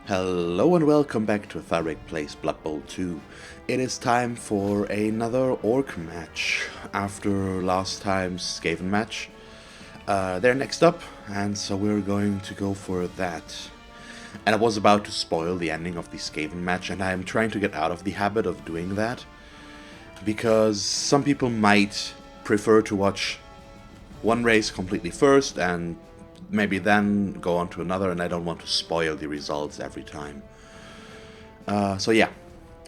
Hello and welcome back to Thalric Plays Blood Bowl 2. It is time for another Orc match after last time's Skaven match. They're next up, and so we're going to go for that. And I was about to spoil the ending of the Skaven match, and I'm trying to get out of the habit of doing that, because some people might prefer to watch one race completely first and maybe then go on to another, and I don't want to spoil the results every time. So yeah,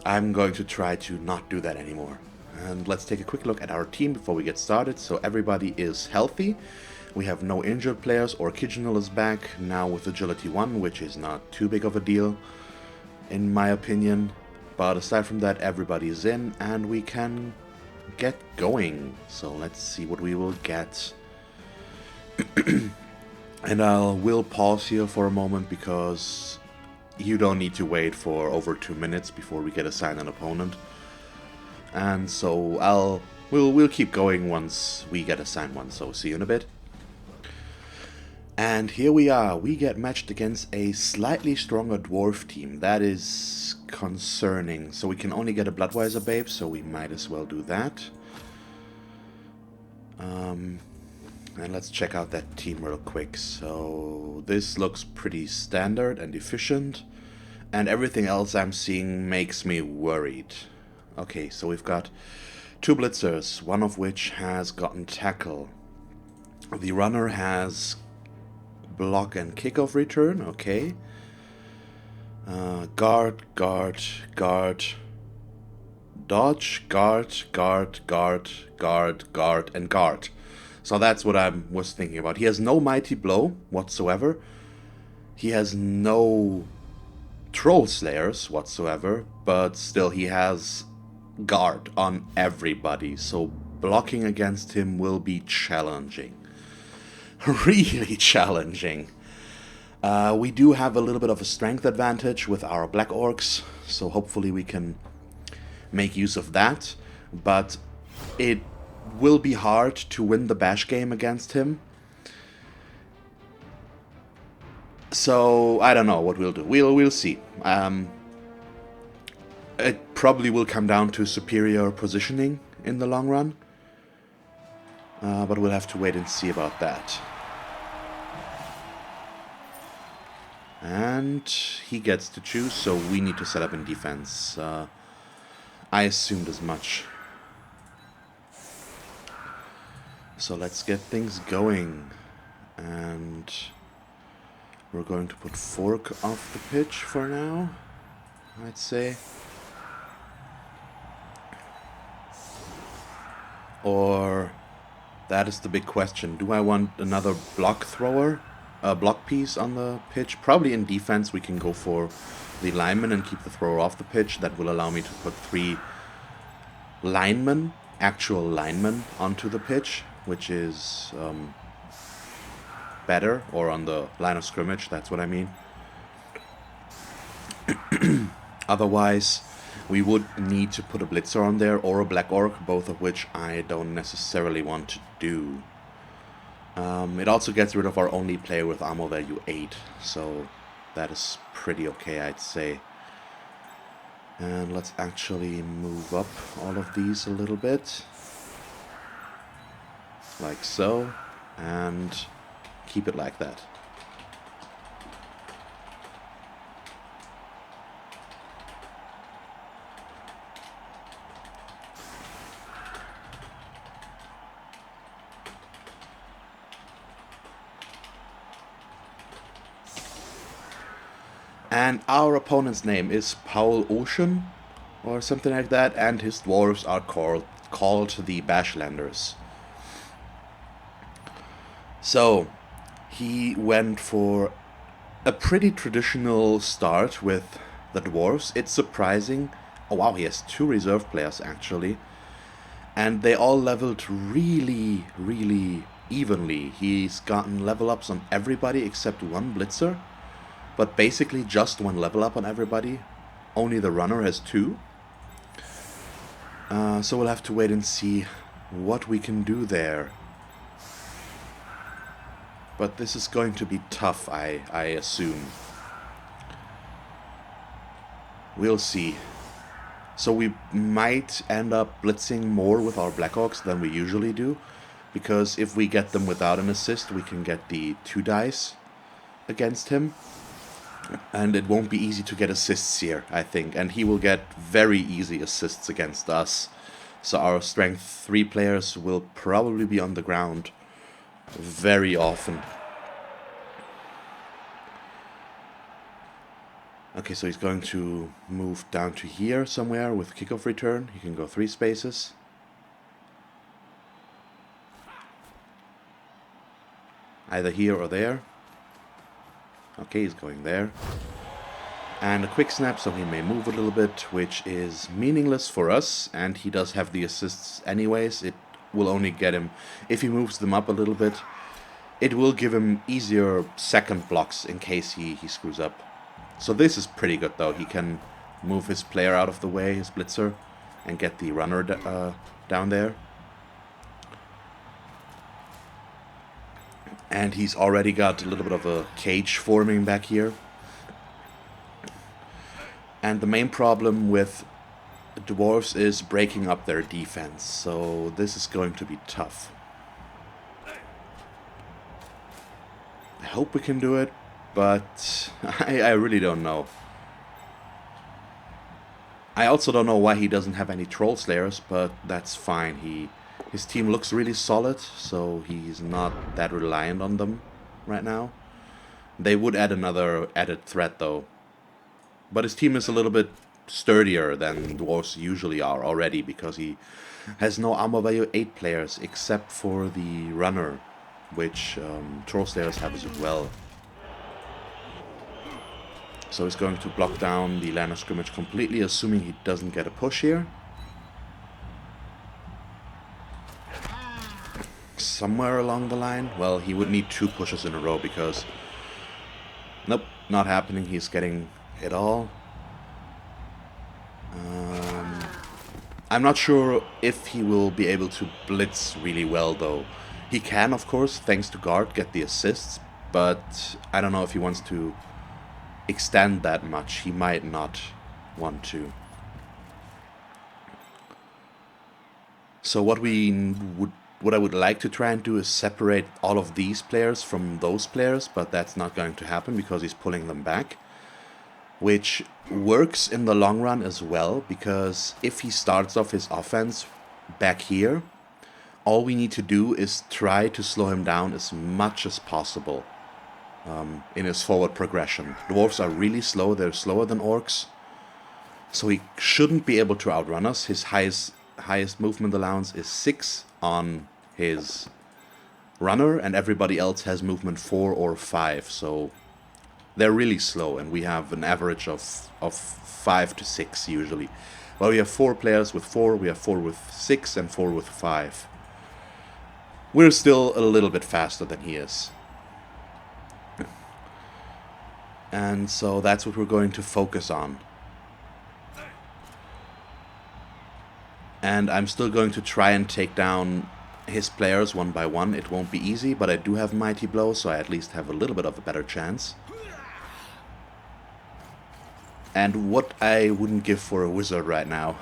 I'm going to try to not do that anymore. And let's take a quick look at our team before we get started. So everybody is healthy. We have no injured players. Orciginal is back now with Agility 1, which is not too big of a deal, in my opinion. But aside from that, everybody is in, and we can get going. So let's see what we will get. And will pause here for a moment because you don't need to wait for over 2 minutes before we get assigned an opponent. And so we'll keep going once we get assigned one. So see you in a bit. And here we are. We get matched against a slightly stronger Dwarf team. That is concerning. So we can only get a Bloodweiser babe, so we might as well do that. And let's check out that team real quick. So this looks pretty standard and efficient, and everything else I'm seeing makes me worried. Okay, so we've got 2 blitzers, one of which has gotten tackle. The runner has block and kickoff return, okay. Guard, guard, guard, dodge, guard, guard, guard, guard, guard, and guard. So that's what I was thinking about. He has no Mighty Blow whatsoever. He has no Troll Slayers whatsoever, but still he has guard on everybody. So blocking against him will be challenging. Really challenging. We do have a little bit of a strength advantage with our Black Orcs, so hopefully we can make use of that. But it will be hard to win the bash game against him. So I don't know what we'll do. We'll see. It probably will come down to superior positioning in the long run. But we'll have to wait and see about that. And he gets to choose, so we need to set up in defense. I assumed as much. So let's get things going, and we're going to put Fork off the pitch for now, I'd say. Or, that is the big question, do I want another block thrower, a block piece on the pitch? Probably in defense we can go for the lineman and keep the thrower off the pitch. That will allow me to put 3 linemen, actual linemen, onto the pitch, which is better, or on the line of scrimmage, that's what I mean. Otherwise, we would need to put a blitzer on there, or a Black Orc, both of which I don't necessarily want to do. It also gets rid of our only player with armor value 8, so that is pretty okay, I'd say. And let's actually move up all of these a little bit. Like so, and keep it like that. And our opponent's name is Paul Ocean, or something like that, and his dwarves are called the Bashlanders. So, he went for a pretty traditional start with the Dwarves. It's surprising. Oh wow, he has 2 reserve players actually. And they all leveled really, really evenly. He's gotten level ups on everybody except 1 Blitzer. But basically just 1 level up on everybody. Only the runner has 2. So we'll have to wait and see what we can do there. But this is going to be tough, I assume. We'll see. So we might end up blitzing more with our Black Orcs than we usually do, because if we get them without an assist, we can get the 2 dice against him. And it won't be easy to get assists here, I think. And he will get very easy assists against us. So our strength 3 players will probably be on the ground very often. Okay, so he's going to move down to here somewhere with kickoff return. He can go 3 spaces. Either here or there. Okay, he's going there. And a quick snap, so he may move a little bit, which is meaningless for us. And he does have the assists anyways. It will only get him, if he moves them up a little bit, it will give him easier second blocks in case he screws up. So this is pretty good though. He can move his player out of the way, his blitzer, and get the runner down there. And he's already got a little bit of a cage forming back here. And the main problem with Dwarves is breaking up their defense. So this is going to be tough. I hope we can do it, but I really don't know. I also don't know why he doesn't have any Troll Slayers, but that's fine. His team looks really solid, so he's not that reliant on them right now. They would add another added threat though. But his team is a little bit sturdier than Dwarves usually are already, because he has no armor value 8 players except for the runner, which Troll Slayers have as well. So he's going to block down the line of scrimmage completely, assuming he doesn't get a push here. Somewhere along the line. Well, he would need 2 pushes in a row because... Nope, not happening. He's getting it all. I'm not sure if he will be able to blitz really well though. He can, of course, thanks to guard, get the assists, but I don't know if he wants to extend that much. He might not want to. So what I would like to try and do is separate all of these players from those players, but that's not going to happen because he's pulling them back. Which works in the long run as well, because if he starts off his offense back here, all we need to do is try to slow him down as much as possible in his forward progression. Dwarves are really slow, they're slower than Orcs, so he shouldn't be able to outrun us. His highest movement allowance is 6 on his runner, and everybody else has movement 4 or 5, so they're really slow, and we have an average of 5 to 6 usually. Well, we have 4 players with 4, we have 4 with 6, and 4 with 5. We're still a little bit faster than he is. And so that's what we're going to focus on. And I'm still going to try and take down his players one by one. It won't be easy, but I do have Mighty Blow, so I at least have a little bit of a better chance. And what I wouldn't give for a wizard right now.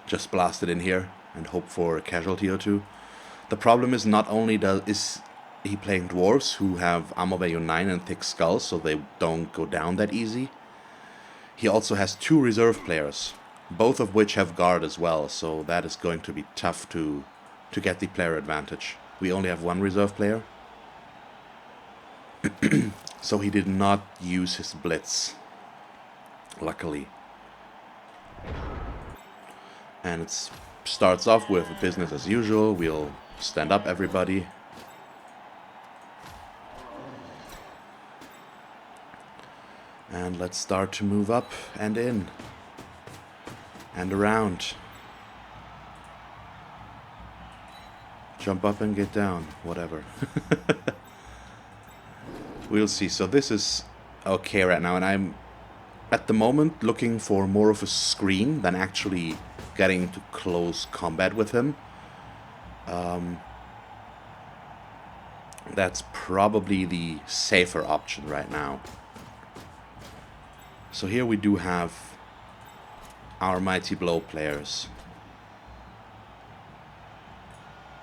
Just blast it in here and hope for a casualty or 2. The problem is not only is he playing Dwarves who have armor value 9 and thick skulls, so they don't go down that easy. He also has 2 reserve players, both of which have guard as well, so that is going to be tough to get the player advantage. We only have 1 reserve player. So he did not use his blitz, luckily. And it starts off with business as usual. We'll stand up everybody. And let's start to move up and in. And around. Jump up and get down. Whatever. We'll see. So this is okay right now. And I'm, at the moment, looking for more of a screen than actually getting to close combat with him. That's probably the safer option right now. So here we do have our Mighty Blow players,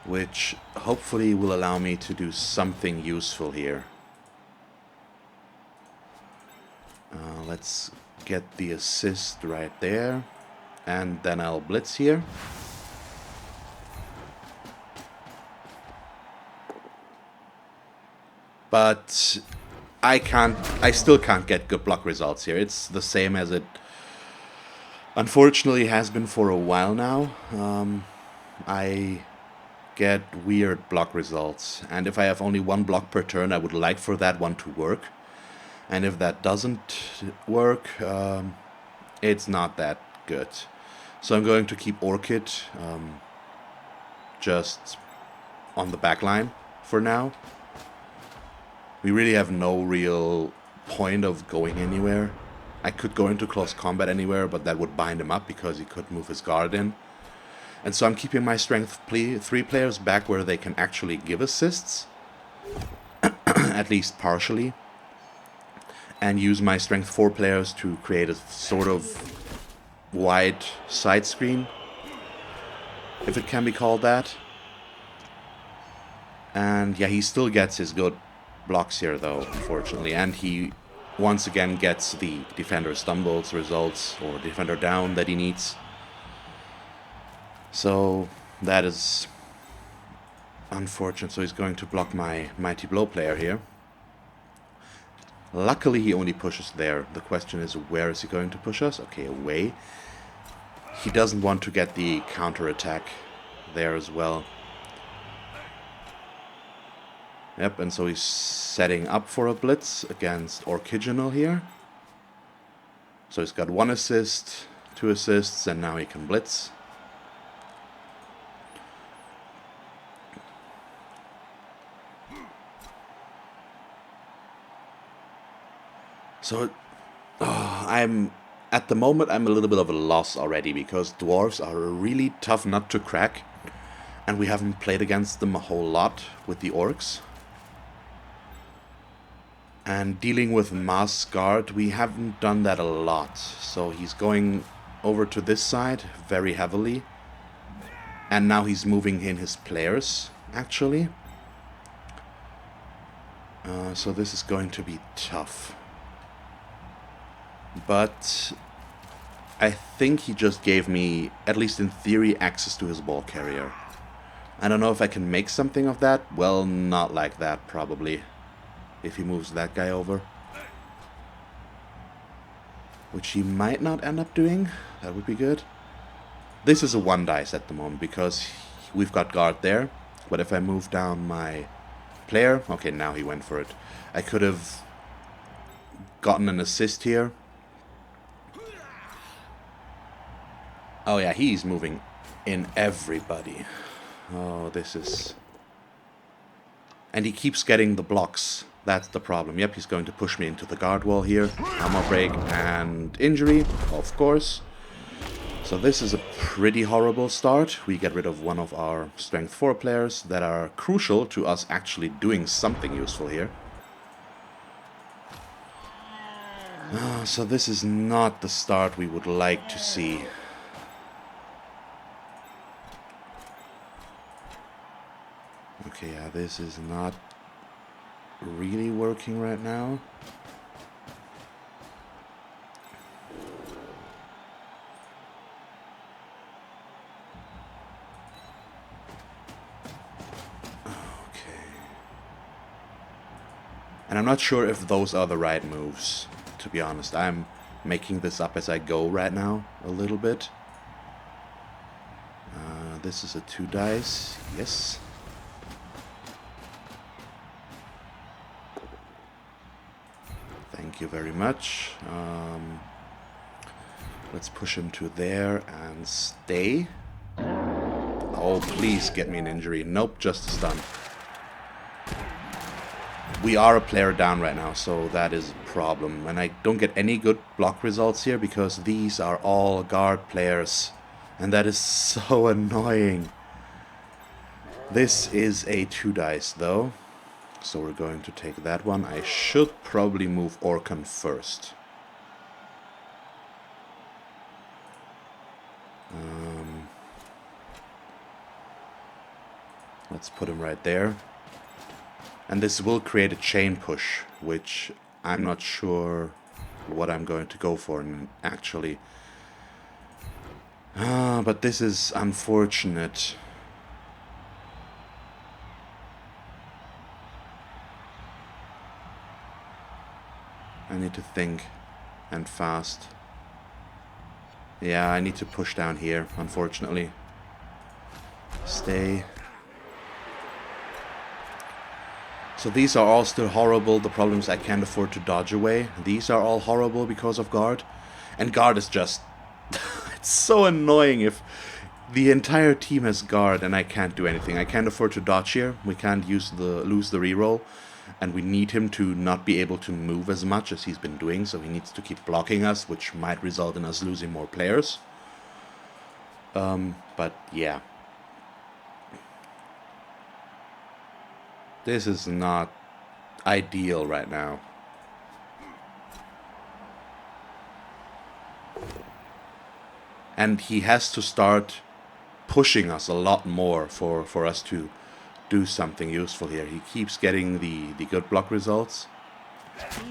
which hopefully will allow me to do something useful here. Let's get the assist right there, and then I'll blitz here. But I still can't get good block results here. It's the same as it unfortunately has been for a while now. I get weird block results, and if I have only one block per turn, I would like for that one to work. And if that doesn't work, it's not that good. So I'm going to keep Orchid just on the back line for now. We really have no real point of going anywhere. I could go into close combat anywhere, but that would bind him up because he could move his guard in. And so I'm keeping my strength 3 players back where they can actually give assists, at least partially, and use my strength 4 players to create a sort of wide side screen, if it can be called that. And yeah, he still gets his good blocks here though, unfortunately, and he once again gets the defender stumbles results or defender down that he needs. So that is unfortunate. So he's going to block my Mighty Blow player here. Luckily he only pushes there. The question is, where is he going to push us? Okay, away. He doesn't want to get the counter attack there as well. Yep, and so he's setting up for a blitz against Orciginal here. So he's got 1 assist, 2 assists, and now he can blitz. So, at the moment I'm a little bit of a loss already, because Dwarves are a really tough nut to crack, and we haven't played against them a whole lot with the Orcs. And dealing with Mass Guard, we haven't done that a lot. So he's going over to this side very heavily. And now he's moving in his players, actually. So this is going to be tough. But I think he just gave me, at least in theory, access to his ball carrier. I don't know if I can make something of that. Well, not like that, probably. If he moves that guy over. Which he might not end up doing. That would be good. This is a 1 dice at the moment, because we've got guard there. But if I move down my player... Okay, now he went for it. I could have gotten an assist here. Oh yeah, he's moving in everybody. Oh, this is... And he keeps getting the blocks. That's the problem. Yep, he's going to push me into the guard wall here. Armor break and injury, of course. So this is a pretty horrible start. We get rid of one of our strength 4 players that are crucial to us actually doing something useful here. So this is not the start we would like to see. Okay, yeah, this is not really working right now. Okay. And I'm not sure if those are the right moves, to be honest. I'm making this up as I go right now, a little bit. This is a 2 dice, yes. Thank you very much. Let's push him to there and stay. Oh, please get me an injury. Nope, just a stun. We are a player down right now, so that is a problem. And I don't get any good block results here because these are all guard players. And that is so annoying. This is a 2 dice though. So we're going to take that one. I should probably move Orkan first. Let's put him right there. And this will create a chain push, which I'm not sure what I'm going to go for actually. But this is unfortunate. I need to think, and fast. Yeah, I need to push down here, unfortunately. Stay. So these are all still horrible. The problem is I can't afford to dodge away. These are all horrible because of guard. And guard is just... it's so annoying if the entire team has guard and I can't do anything. I can't afford to dodge here. We can't lose the reroll. And we need him to not be able to move as much as he's been doing. So he needs to keep blocking us, which might result in us losing more players. But yeah. This is not ideal right now. And he has to start pushing us a lot more for us to do something useful here. He keeps getting the good block results.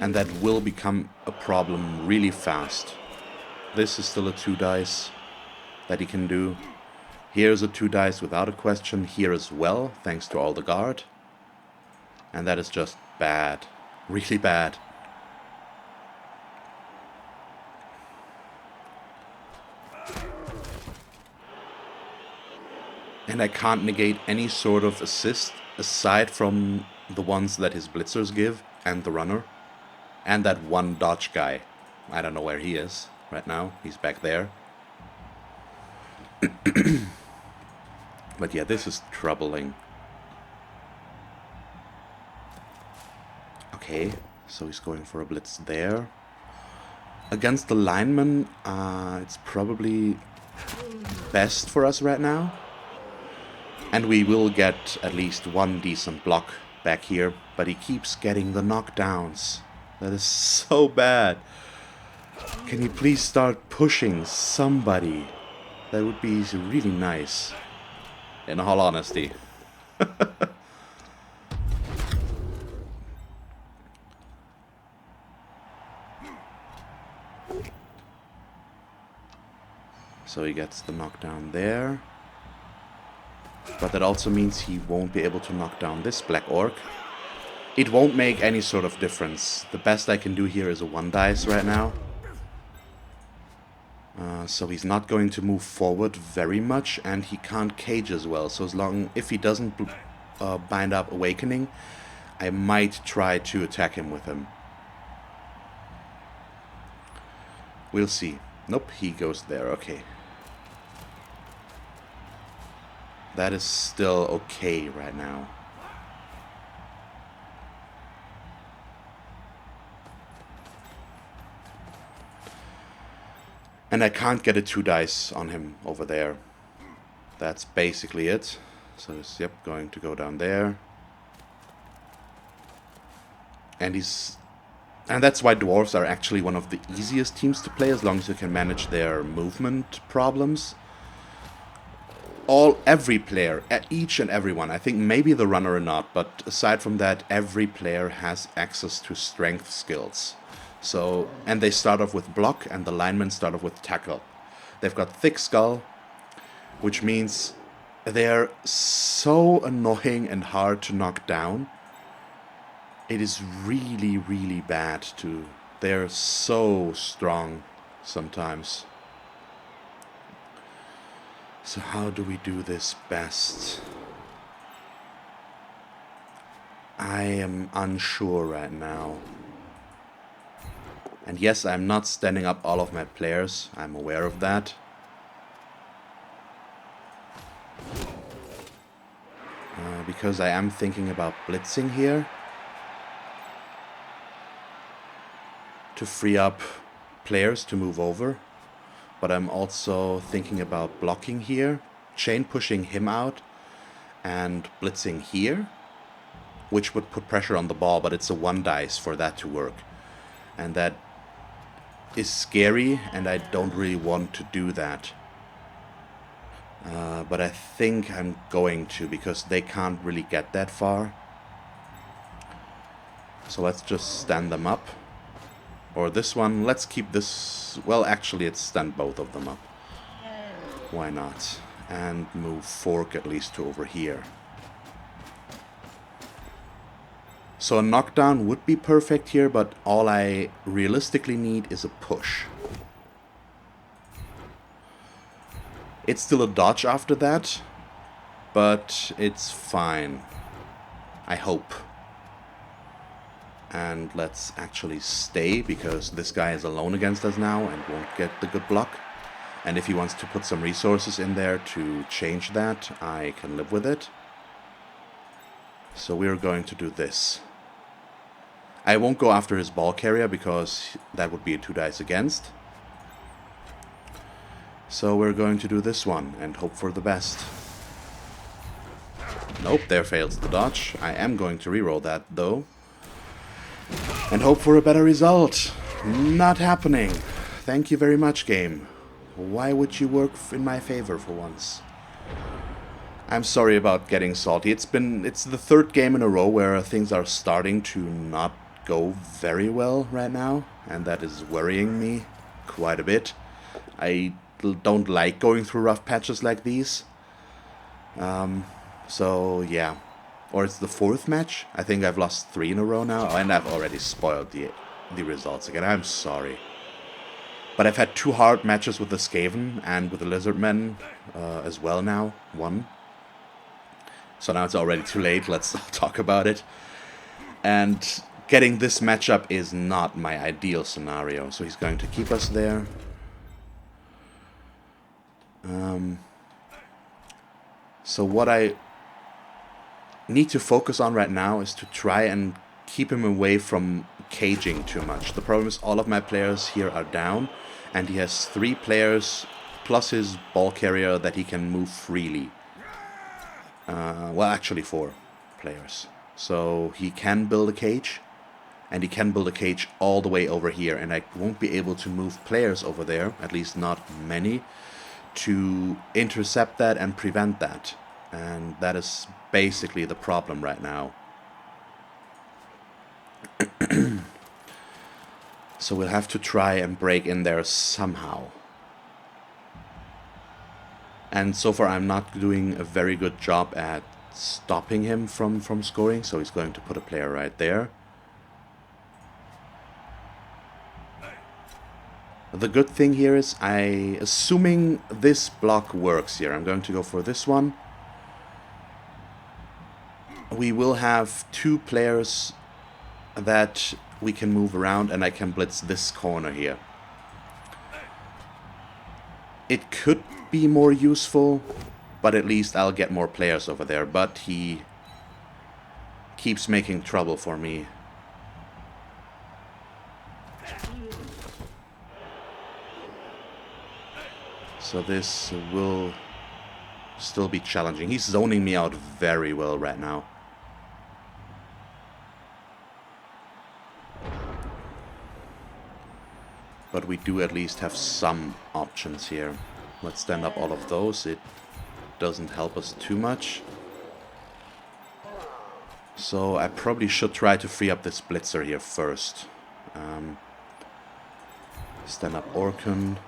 And that will become a problem really fast. This is still a 2 dice that he can do. Here's a 2 dice without a question. Here as well, thanks to all the guard. And that is just bad. Really bad. And I can't negate any sort of assist aside from the ones that his blitzers give and the runner. And that one dodge guy. I don't know where he is right now. He's back there. But yeah, this is troubling. Okay, so he's going for a blitz there. Against the lineman, it's probably best for us right now. And we will get at least one decent block back here. But he keeps getting the knockdowns. That is so bad. Can you please start pushing somebody? That would be really nice. In all honesty. So he gets the knockdown there. But that also means he won't be able to knock down this black orc. It won't make any sort of difference. The best I can do here is a 1 dice right now. So he's not going to move forward very much, and he can't cage as well. So if he doesn't bind up Awakening, I might try to attack him with him. We'll see. Nope, he goes there. Okay. That is still okay right now. And I can't get a 2 dice on him over there. That's basically it. So he's, yep, going to go down there. And that's why Dwarves are actually one of the easiest teams to play, as long as you can manage their movement problems. Every player, each and every one, I think maybe the runner or not, but aside from that, every player has access to strength skills. So, and they start off with block, and the linemen start off with tackle. They've got thick skull, which means they're so annoying and hard to knock down. It is really, really bad to... They're so strong sometimes. So how do we do this best? I am unsure right now. And yes, I'm not standing up all of my players. I'm aware of that. Because I am thinking about blitzing here. To free up players to move over. But I'm also thinking about blocking here, chain pushing him out, and blitzing here, which would put pressure on the ball, but it's a 1 dice for that to work. And that is scary, and I don't really want to do that. But I think I'm going to, because they can't really get that far. So let's just stand them up. Or this one, let's keep this... Well, actually, let's stand both of them up. Why not? And move Fork at least to over here. So a knockdown would be perfect here, but all I realistically need is a push. It's still a dodge after that, but it's fine. I hope. And let's actually stay, because this guy is alone against us now and won't get the good block. And if he wants to put some resources in there to change that, I can live with it. So we're going to do this. I won't go after his ball carrier, because that would be a 2 dice against. So we're going to do this one and hope for the best. Nope, there fails the dodge. I am going to reroll that though. And hope for a better result. Not happening. Thank you very much, game. Why would you work in my favor for once? I'm sorry about getting salty. It's the 3rd game in a row where things are starting to not go very well right now, and that is worrying me quite a bit. I don't like going through rough patches like these. So yeah. Or it's the 4th match. I think I've lost 3 in a row now, and I've already spoiled the results again. I'm sorry. But I've had 2 hard matches with the Skaven and with the Lizardmen as well now. 1. So now it's already too late. Let's talk about it. And getting this matchup is not my ideal scenario. So he's going to keep us there. So what I need to focus on right now is to try and keep him away from caging too much. The problem is all of my players here are down, and he has 3 players plus his ball carrier that he can move freely. Well, actually 4 players. So he can build a cage, and he can build a cage all the way over here, and I won't be able to move players over there, at least not many, to intercept that and prevent that. And that is basically the problem right now. So we'll have to try and break in there somehow. And so far I'm not doing a very good job at stopping him from scoring, so he's going to put a player right there. The good thing here is, assuming this block works here, I'm going to go for this one. We will have 2 players that we can move around, and I can blitz this corner here. It could be more useful, but at least I'll get more players over there. But he keeps making trouble for me. So this will still be challenging. He's zoning me out very well right now. But we do at least have some options here. Let's stand up all of those. It doesn't help us too much. So I probably should try to free up this blitzer here first. Stand up Orcan.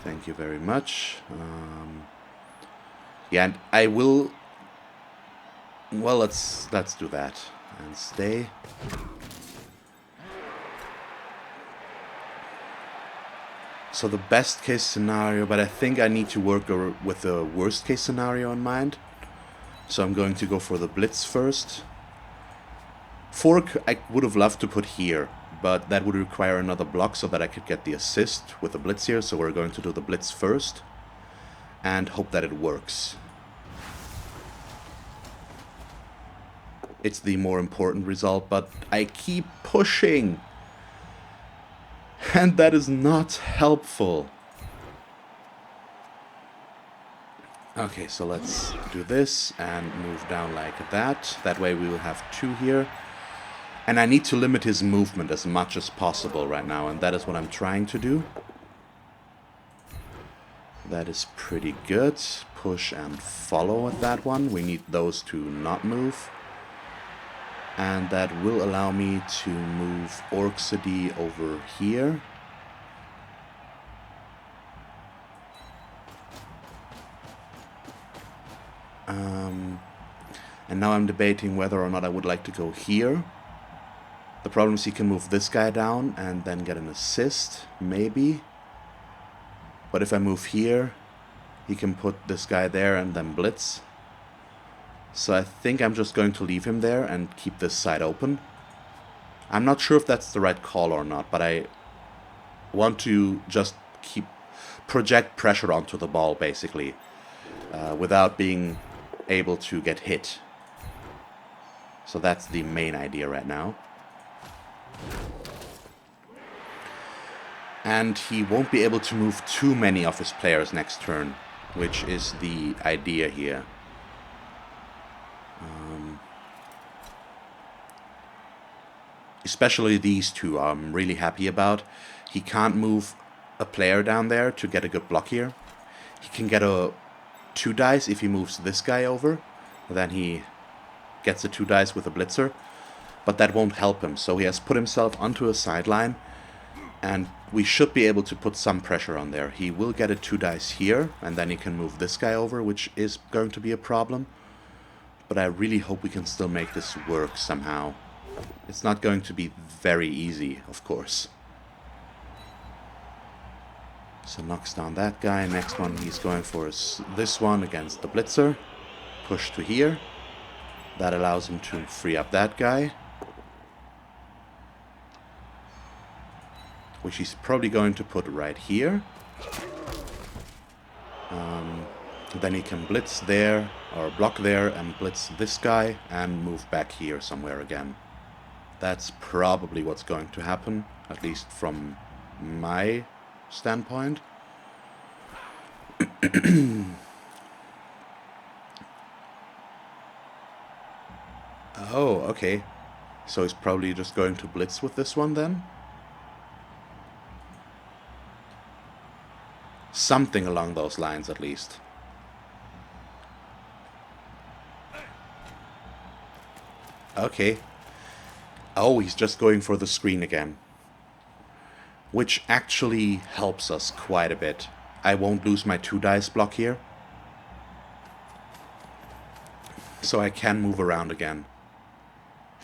Thank you very much. Yeah, and I will... Well, let's do that. And stay. So the best case scenario, but I think I need to work with the worst case scenario in mind. So I'm going to go for the blitz first. Fork I would have loved to put here, but that would require another block so that I could get the assist with the blitz here. So we're going to do the blitz first and hope that it works. It's the more important result, but I keep pushing. And that is not helpful. Okay, so let's do this and move down like that. That way we will have 2 here. And I need to limit his movement as much as possible right now, and that is what I'm trying to do. That is pretty good. Push and follow at that one. We need those to not move. And that will allow me to move Orcsity over here. And now I'm debating whether or not I would like to go here. The problem is he can move this guy down and then get an assist, maybe. But if I move here, he can put this guy there and then blitz. So I think I'm just going to leave him there and keep this side open. I'm not sure if that's the right call or not, but I want to just project pressure onto the ball, basically, without being able to get hit. So that's the main idea right now. And he won't be able to move too many of his players next turn, which is the idea here. Especially these two I'm really happy about. He can't move a player down there to get a good block here. He can get a 2 dice if he moves this guy over. Then he gets a 2 dice with a blitzer. But that won't help him, so he has put himself onto a sideline. And we should be able to put some pressure on there. He will get a 2 dice here, and then he can move this guy over, which is going to be a problem. But I really hope we can still make this work somehow. It's not going to be very easy, of course. So knocks down that guy. Next one he's going for is this one against the blitzer. Push to here. That allows him to free up that guy. Which he's probably going to put right here. Then he can blitz there, or block there, and blitz this guy, and move back here somewhere again. That's probably what's going to happen, at least from my standpoint. Oh, okay. So he's probably just going to blitz with this one then? Something along those lines, at least. Okay. Oh, he's just going for the screen again. Which actually helps us quite a bit. I won't lose my 2 dice block here. So I can move around again.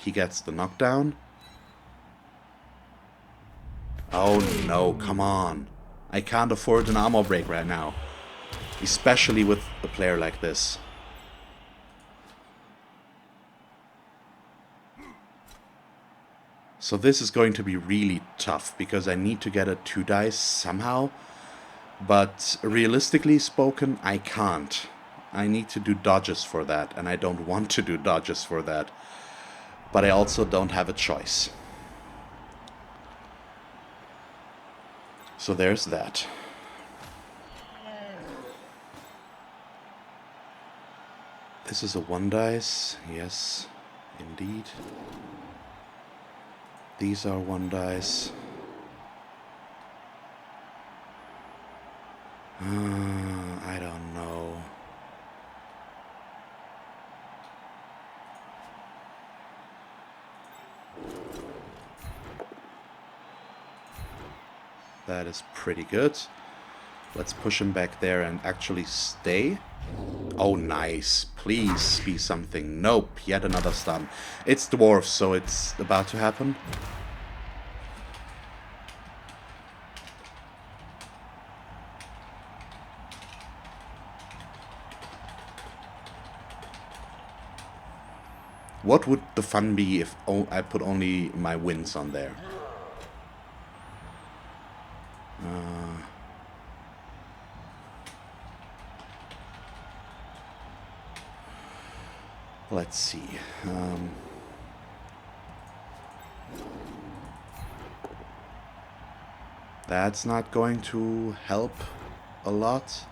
He gets the knockdown. Oh no, come on. I can't afford an armor break right now. Especially with a player like this. So this is going to be really tough, because I need to get a 2 dice somehow. But realistically spoken, I can't. I need to do dodges for that, and I don't want to do dodges for that. But I also don't have a choice. So there's that. This is a 1 dice. Yes, indeed. These are 1 dice. I don't know. That is pretty good. Let's push him back there and actually stay. Oh, nice. Please be something. Nope, yet another stun. It's Dwarf, so it's about to happen. What would the fun be if I put only my wins on there? Let's see. That's not going to help a lot.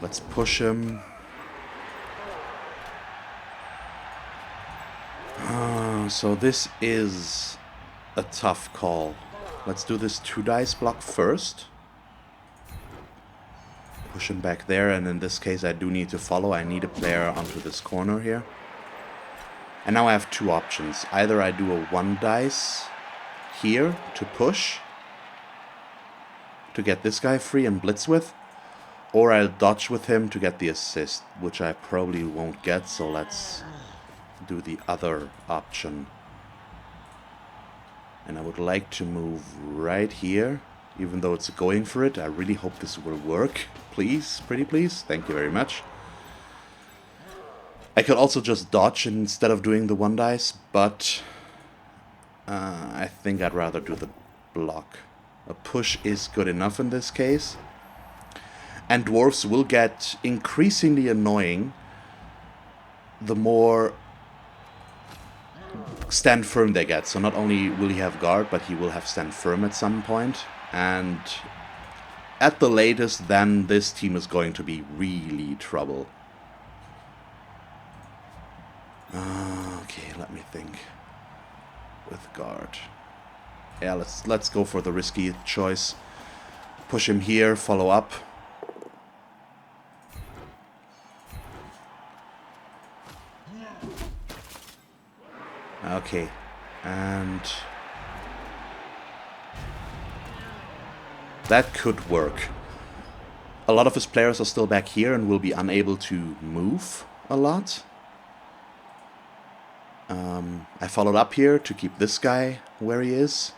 Let's push him. So this is a tough call. Let's do this 2 dice block first. Push him back there, and in this case I do need to follow. I need a player onto this corner here. And now I have two options. Either I do a 1 dice here to push, to get this guy free and blitz with, or I'll dodge with him to get the assist, which I probably won't get, so let's do the other option. And I would like to move right here, even though it's going for it. I really hope this will work. Please, pretty please. Thank you very much. I could also just dodge instead of doing the 1 dice, but I think I'd rather do the block. A push is good enough in this case. And dwarves will get increasingly annoying the more stand firm they get. So not only will he have guard, but he will have stand firm at some point. And at the latest, then this team is going to be really trouble. Okay, let me think. With guard. Yeah, let's go for the risky choice. Push him here, follow up. Okay, and that could work. A lot of his players are still back here and will be unable to move a lot. I followed up here to keep this guy where he is.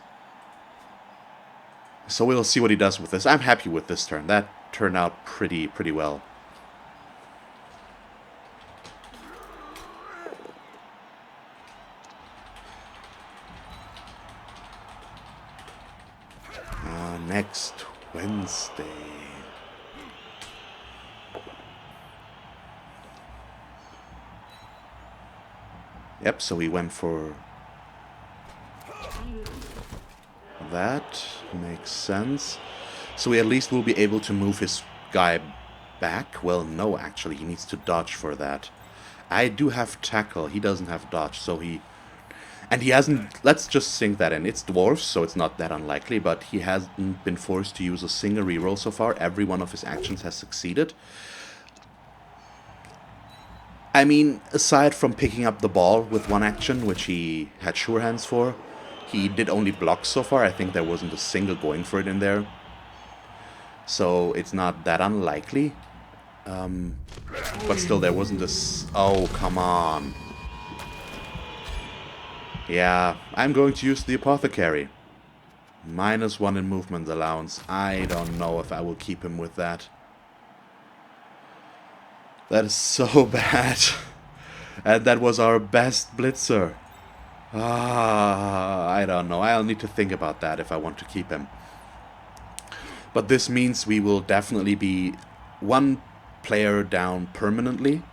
So we'll see what he does with this. I'm happy with this turn. That turned out pretty well. Next Wednesday. Yep, so we went for that. Makes sense. So we at least will be able to move his guy back. Well, no, actually, he needs to dodge for that. I do have tackle. He doesn't have dodge, so he... And he hasn't... Let's just sink that in. It's dwarves, so it's not that unlikely, but he hasn't been forced to use a single reroll so far. Every one of his actions has succeeded. I mean, aside from picking up the ball with 1 action, which he had sure hands for, he did only block so far. I think there wasn't a single going for it in there. So it's not that unlikely. But still, there wasn't a... Oh, come on. Yeah, I'm going to use the Apothecary. -1 in movement allowance. I don't know if I will keep him with that. That is so bad. And that was our best blitzer. I don't know. I'll need to think about that if I want to keep him. But this means we will definitely be 1 player down permanently.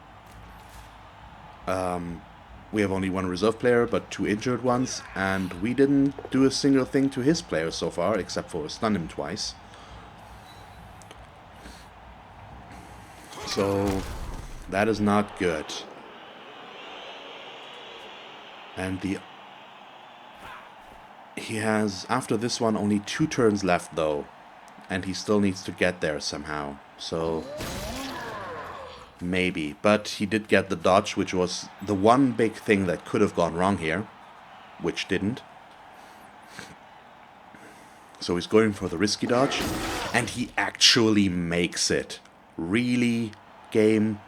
We have only 1 reserve player, but 2 injured ones. And we didn't do a single thing to his players so far, except for stun him twice. So... that is not good. And he has, after this one, only 2 turns left, though. And he still needs to get there somehow. So, maybe. But he did get the dodge, which was the one big thing that could have gone wrong here. Which didn't. So he's going for the risky dodge. And he actually makes it. Really, game?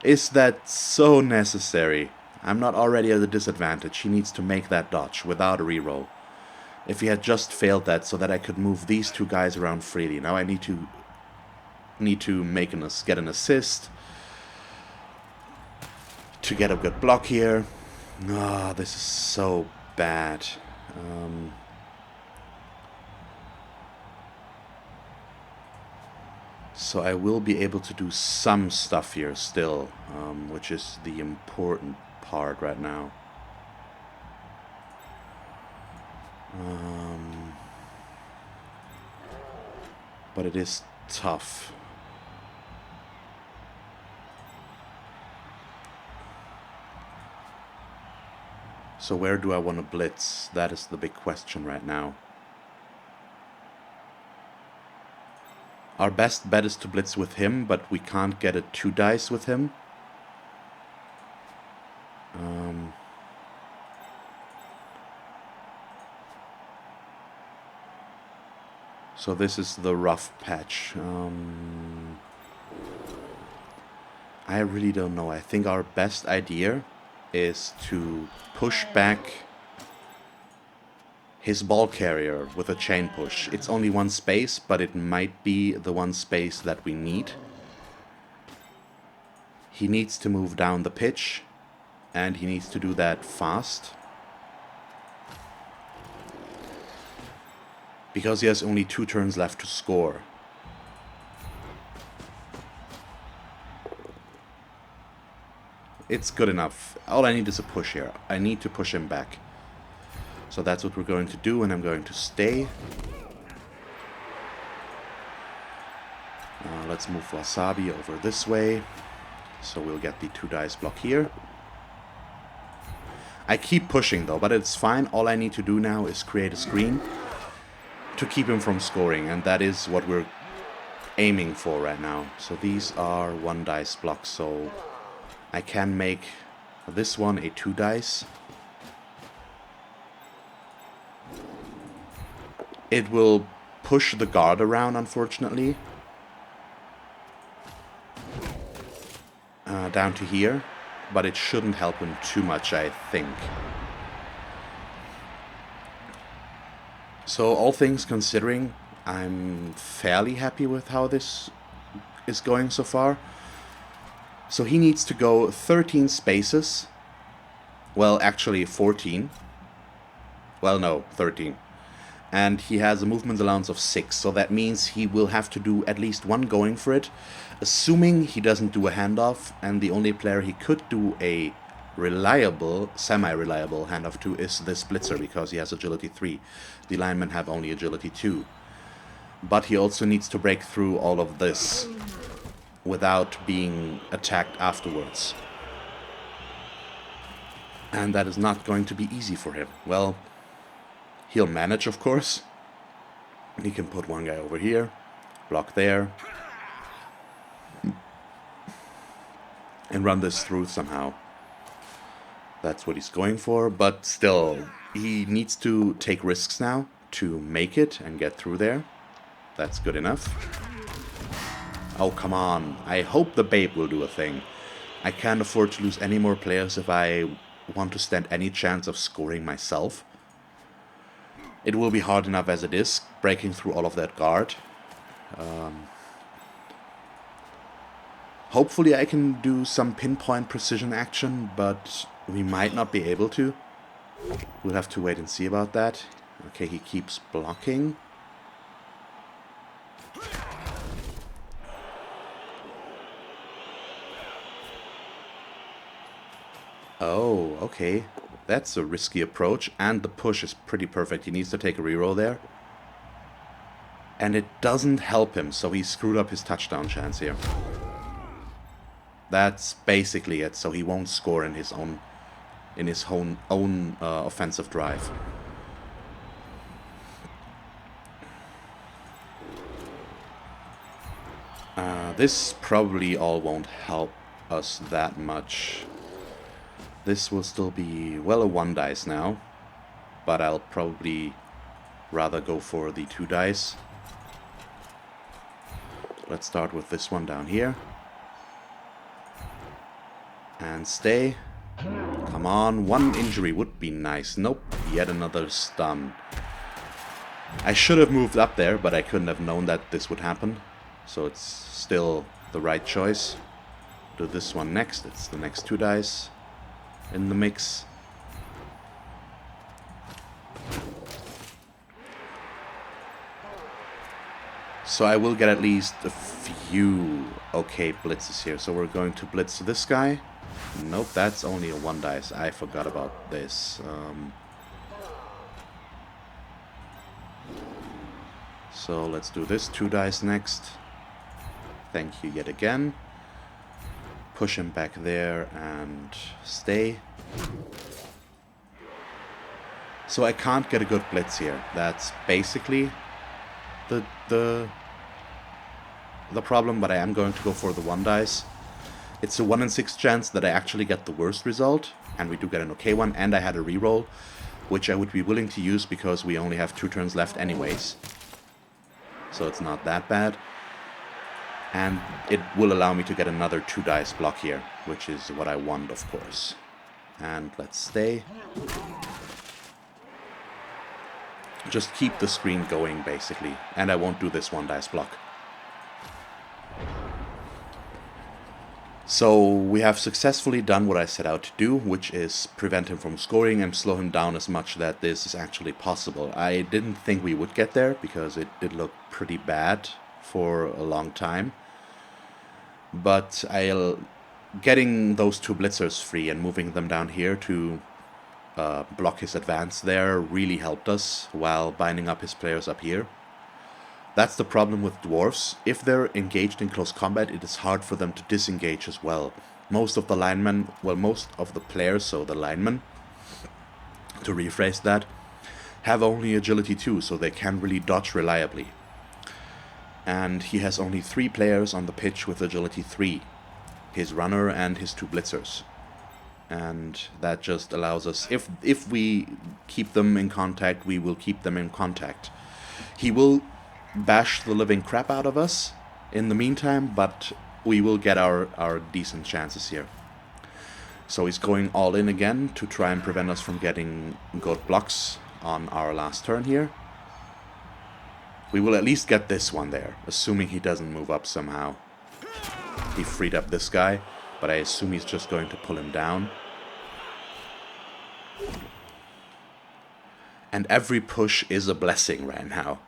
Is that so necessary? I'm not already at a disadvantage. He needs to make that dodge without a reroll. If he had just failed that so that I could move these 2 guys around freely. Now I need to get an assist to get a good block here. Ah, this is so bad. So I will be able to do some stuff here still, which is the important part right now. But it is tough. So where do I want to blitz? That is the big question right now. Our best bet is to blitz with him, but we can't get a 2 dice with him. So this is the rough patch. I really don't know. I think our best idea is to push back his ball carrier with a chain push. It's only one space, but it might be the one space that we need. He needs to move down the pitch, and he needs to do that fast. Because he has only 2 turns left to score. It's good enough. All I need is a push here. I need to push him back. So that's what we're going to do, and I'm going to stay. Let's move Wasabi over this way. So we'll get the 2 dice block here. I keep pushing though, but it's fine. All I need to do now is create a screen to keep him from scoring, and that is what we're aiming for right now. So these are 1 dice blocks, so I can make this one a 2 dice. It will push the guard around, unfortunately. Down to here, but it shouldn't help him too much, I think. So all things considering, I'm fairly happy with how this is going so far. So he needs to go 13 spaces. Well, actually 14. Well, no, 13. And he has a movement allowance of 6, so that means he will have to do at least 1 going for it, assuming he doesn't do a handoff, and the only player he could do a reliable, semi-reliable handoff to is this blitzer, because he has agility 3. The linemen have only agility 2. But he also needs to break through all of this without being attacked afterwards. And that is not going to be easy for him. Well, he'll manage, of course. He can put 1 guy over here, block there, and run this through somehow. That's what he's going for, but still, he needs to take risks now to make it and get through there. That's good enough. Oh, come on. I hope the Babe will do a thing. I can't afford to lose any more players if I want to stand any chance of scoring myself. It will be hard enough as it is, breaking through all of that guard. Hopefully I can do some pinpoint precision action, but we might not be able to. We'll have to wait and see about that. Okay, he keeps blocking. Oh, okay. That's a risky approach, and the push is pretty perfect. He needs to take a reroll there. And it doesn't help him, so he screwed up his touchdown chance here. That's basically it, so he won't score in his own offensive drive. This probably all won't help us that much. This will still be, well, a 1 dice now, but I'll probably rather go for the 2 dice. Let's start with this one down here. And stay. Come on, 1 injury would be nice. Nope, yet another stun. I should have moved up there, but I couldn't have known that this would happen. So it's still the right choice. Do this one next. It's the next 2 dice in the mix. So I will get at least a few okay blitzes here. So we're going to blitz this guy. Nope, that's only a 1 dice. I forgot about this. So let's do this 2 dice next. Thank you yet again. Push him back there and stay. So I can't get a good blitz here. That's basically the the problem, but I am going to go for the 1 dice. It's a 1 in 6 chance that I actually get the worst result, and we do get an okay one, and I had a reroll, which I would be willing to use because we only have 2 turns left anyways. So it's not that bad. And it will allow me to get another 2 dice block here, which is what I want, of course. And let's stay. Just keep the screen going, basically. And I won't do this 1 dice block. So we have successfully done what I set out to do, which is prevent him from scoring and slow him down as much that this is actually possible. I didn't think we would get there, because it did look pretty bad for a long time. But getting those 2 blitzers free and moving them down here to block his advance there really helped us, while binding up his players up here. That's the problem with dwarves. If they're engaged in close combat, it is hard for them to disengage as well. Most of the linemen, well, most of the players, so the linemen, to rephrase that, have only agility 2, so they can really dodge reliably. And he has only 3 players on the pitch with agility 3. His runner and his 2 blitzers. And that just allows us, if we keep them in contact, we will keep them in contact. He will bash the living crap out of us in the meantime, but we will get our decent chances here. So he's going all in again to try and prevent us from getting good blocks on our last turn here. We will at least get this one there, assuming he doesn't move up somehow. He freed up this guy, but I assume he's just going to pull him down. And every push is a blessing right now.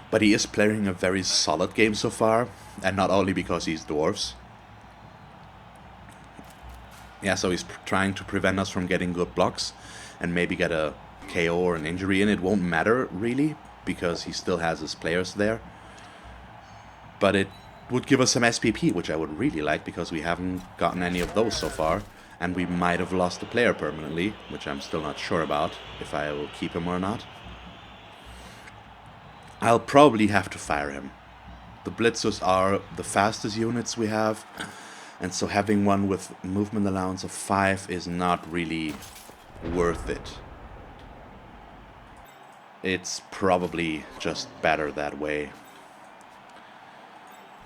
But he is playing a very solid game so far, and not only because he's dwarves. Yeah, so he's trying to prevent us from getting good blocks, and maybe get a KO or an injury in. It won't matter, really, because he still has his players there. But it would give us some SPP, which I would really like, because we haven't gotten any of those so far. And we might have lost a player permanently, which I'm still not sure about, if I will keep him or not. I'll probably have to fire him. The blitzers are the fastest units we have, and so having one with movement allowance of 5 is not really worth it. It's probably just better that way.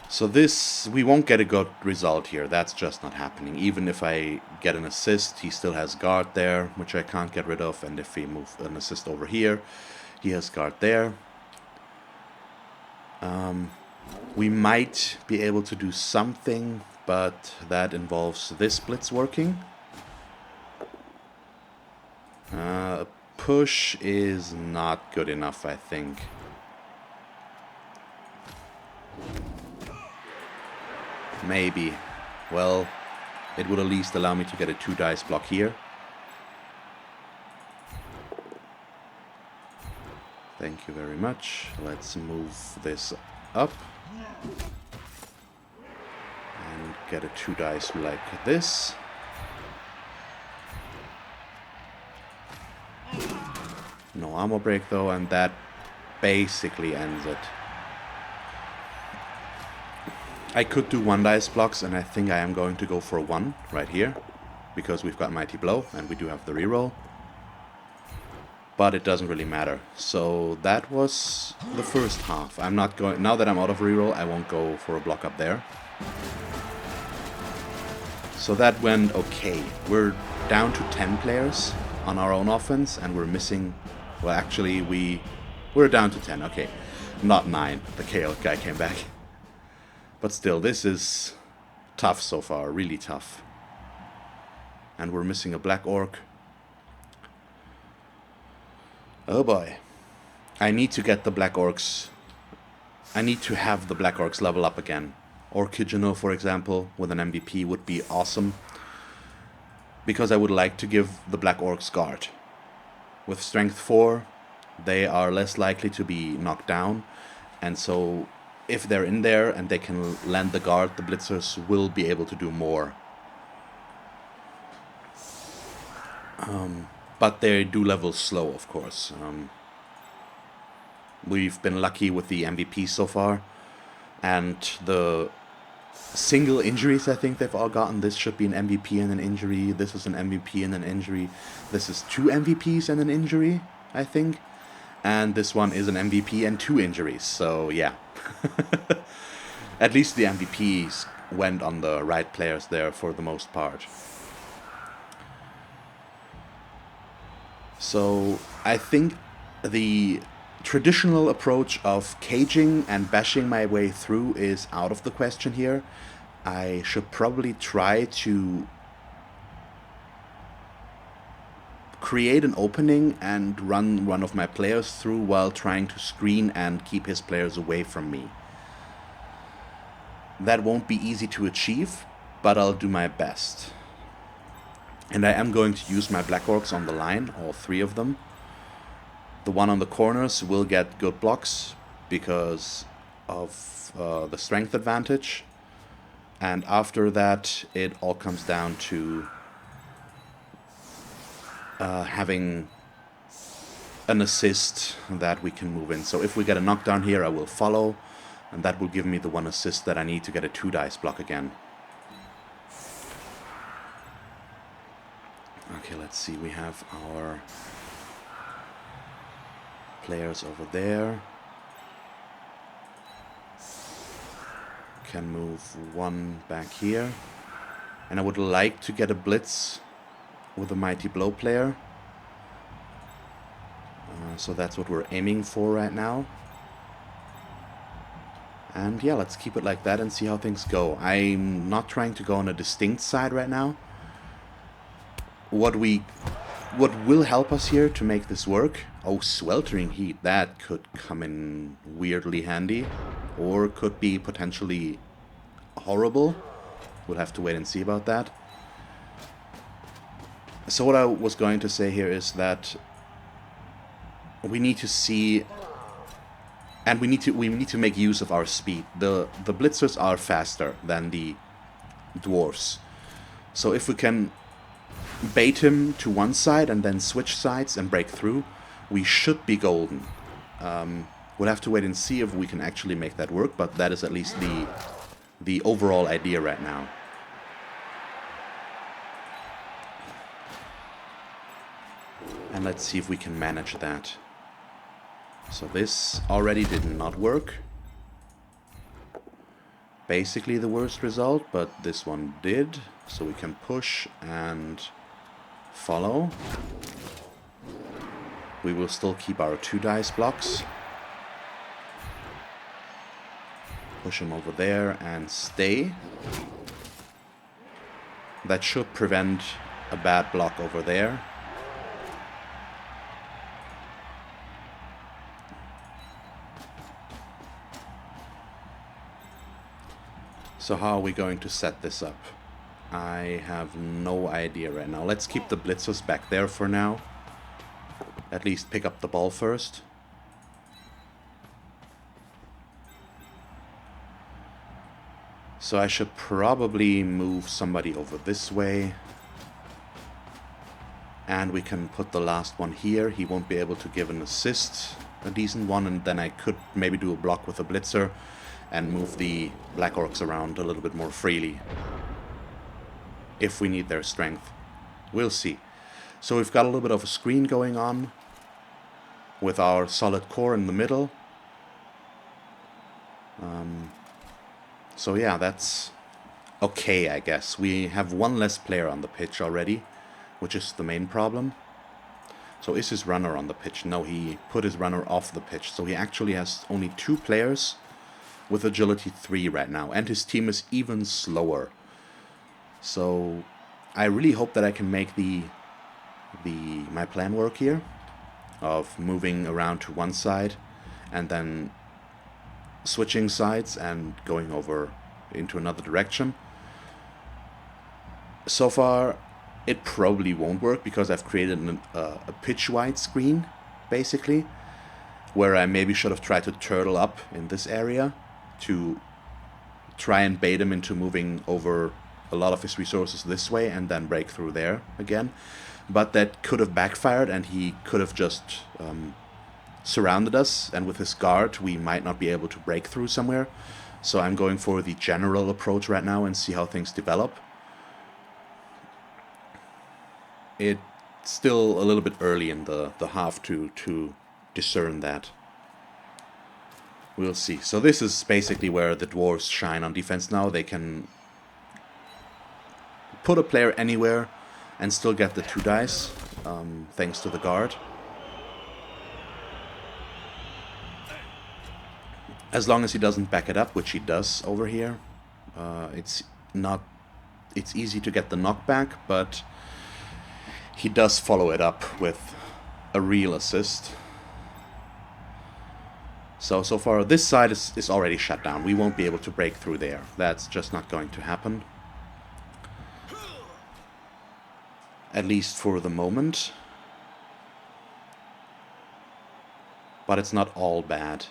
So this, we won't get a good result here. That's just not happening. Even if I get an assist, he still has guard there, which I can't get rid of. And if we move an assist over here, he has guard there. We might be able to do something, but that involves this blitz working. Push is not good enough, I think. Maybe. Well, it would at least allow me to get a 2 dice block here. Thank you very much. Let's move this up. And get a 2 dice like this. No armor break though, and that basically ends it. I could do 1 dice blocks, and I think I am going to go for 1 right here, because we've got Mighty Blow and we do have the reroll. But it doesn't really matter. So that was the first half. I'm not going, now that I'm out of reroll, I won't go for a block up there. So that went okay. We're down to 10 players on our own offense, and we're missing, well actually we're down to 10, okay. Not 9, the KO guy came back. But still, this is tough so far, really tough. And we're missing a black orc. Oh boy. I need to get the black orcs. I need to have the black orcs level up again. Orchidino, for example, with an MVP would be awesome. Because I would like to give the black orcs guard. With strength 4, they are less likely to be knocked down. And so if they're in there and they can land the guard, the blitzers will be able to do more. but they do level slow, of course. We've been lucky with the MVP so far, and the single injuries I think they've all gotten. This should be an MVP and an injury. This is an MVP and an injury. This is 2 MVPs and an injury, I think. And this one is an MVP and 2 injuries. So yeah. At least the MVPs went on the right players there for the most part. So I think the traditional approach of caging and bashing my way through is out of the question here. I should probably try to create an opening and run one of my players through while trying to screen and keep his players away from me. That won't be easy to achieve, but I'll do my best. And I am going to use my Black Orcs on the line, all 3 of them. The one on the corners will get good blocks because of the strength advantage. And after that, it all comes down to having an assist that we can move in. So if we get a knockdown here, I will follow. And that will give me the 1 assist that I need to get a 2 dice block again. Okay, let's see. We have our players over there. Can move 1 back here. And I would like to get a blitz with a Mighty Blow player. So that's what we're aiming for right now. And yeah, let's keep it like that and see how things go. I'm not trying to go on a distinct side right now. What will help us here to make this work? Oh, sweltering heat. That could come in weirdly handy. Or could be potentially horrible. We'll have to wait and see about that. So what I was going to say here is that we need to see, and we need to make use of our speed. The blitzers are faster than the dwarves. So if we can bait him to one side and then switch sides and break through, we should be golden. We'll have to wait and see if we can actually make that work, but that is at least the overall idea right now. And let's see if we can manage that. So this already did not work. Basically the worst result, but this one did. So we can push and follow. We will still keep our 2 dice blocks. Push him over there and stay. That should prevent a bad block over there. So how are we going to set this up? I have no idea right now. Let's keep the blitzers back there for now. At least pick up the ball first. So I should probably move somebody over this way. And we can put the last one here. He won't be able to give an assist, a decent one, and then I could maybe do a block with a blitzer and move the Black Orcs around a little bit more freely. If we need their strength. We'll see. So we've got a little bit of a screen going on with our solid core in the middle. So yeah, that's okay, I guess. We have 1 less player on the pitch already, which is the main problem. So is his runner on the pitch? No, he put his runner off the pitch. So he actually has only 2 players with agility 3 right now, and his team is even slower. So I really hope that I can make my plan work here of moving around to one side and then switching sides and going over into another direction. So far it probably won't work because I've created a pitch wide screen basically, where I maybe should have tried to turtle up in this area to try and bait him into moving over a lot of his resources this way and then break through there again. But that could have backfired, and he could have just surrounded us, and with his guard we might not be able to break through somewhere. So I'm going for the general approach right now and see how things develop. It's still a little bit early in the half to discern that. We'll see. So this is basically where the Dwarves shine on defense now. They can put a player anywhere and still get the 2 dice, thanks to the guard. As long as he doesn't back it up, which he does over here. It's easy to get the knockback, but he does follow it up with a real assist. So far this side is already shut down. We won't be able to break through there. That's just not going to happen. At least for the moment. But it's not all bad.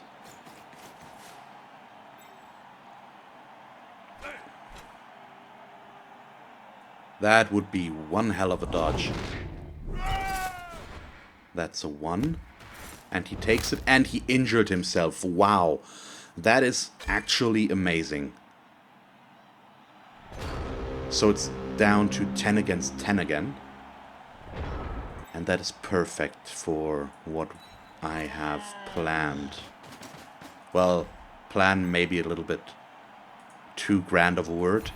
That would be one hell of a dodge. That's a 1. And he takes it, and he injured himself. Wow. That is actually amazing. So it's down to 10 against 10 again. And that is perfect for what I have planned. Well, plan maybe a little bit too grand of a word.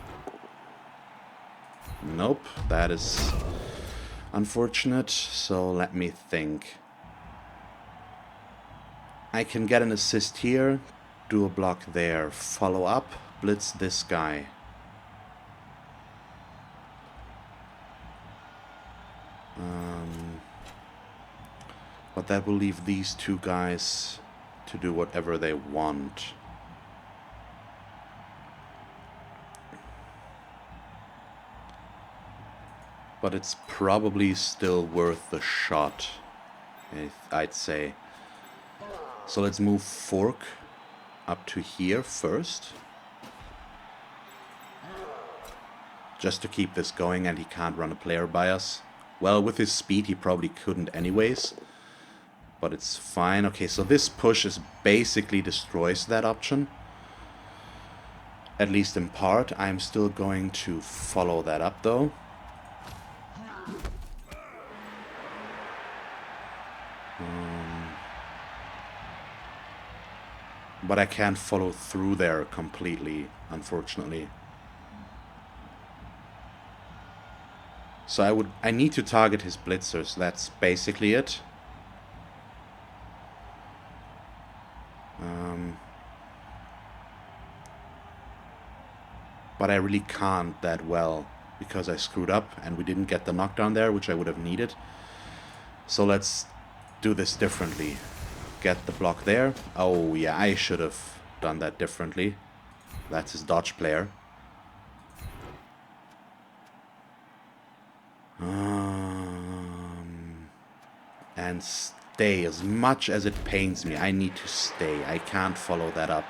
Nope, that is unfortunate. So let me think. I can get an assist here, do a block there, follow up, blitz this guy. But that will leave these 2 guys to do whatever they want. But it's probably still worth the shot, I'd say. So let's move Fork up to here first. Just to keep this going, and he can't run a player by us. Well, with his speed he probably couldn't anyways. But it's fine. Okay, so this push is basically destroys that option. At least in part. I'm still going to follow that up though. But I can't follow through there completely, unfortunately. So I need to target his blitzers. That's basically it. But I really can't that well because I screwed up and we didn't get the knockdown there, which I would have needed. So let's do this differently. Get the block there. Oh yeah, I should have done that differently. That's his dodge player. And stay. As much as it pains me, I need to stay. I can't follow that up.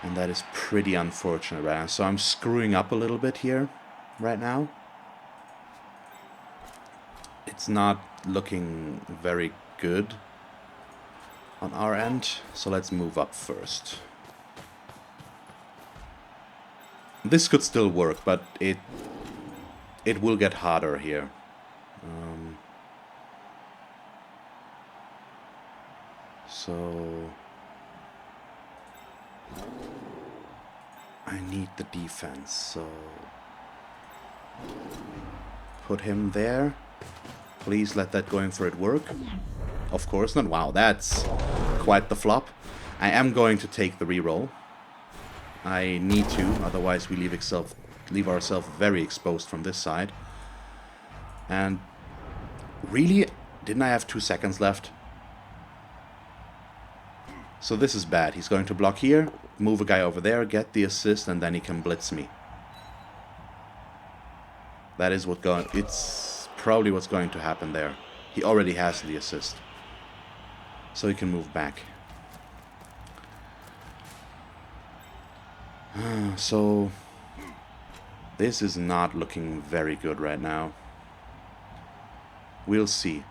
And that is pretty unfortunate right now. So I'm screwing up a little bit here right now. It's not looking very good on our end. So let's move up first. This could still work, but it will get harder here. So I need the defense, so put him there. Please let that going for it work. Of course not. Wow, that's quite the flop. I am going to take the reroll. I need to, otherwise we leave ourselves very exposed from this side. And really, didn't I have 2 seconds left? So this is bad. He's going to block here, move a guy over there, get the assist, and then he can blitz me. That is it's probably what's going to happen there. He already has the assist. So he can move back. So This is not looking very good right now. We'll see.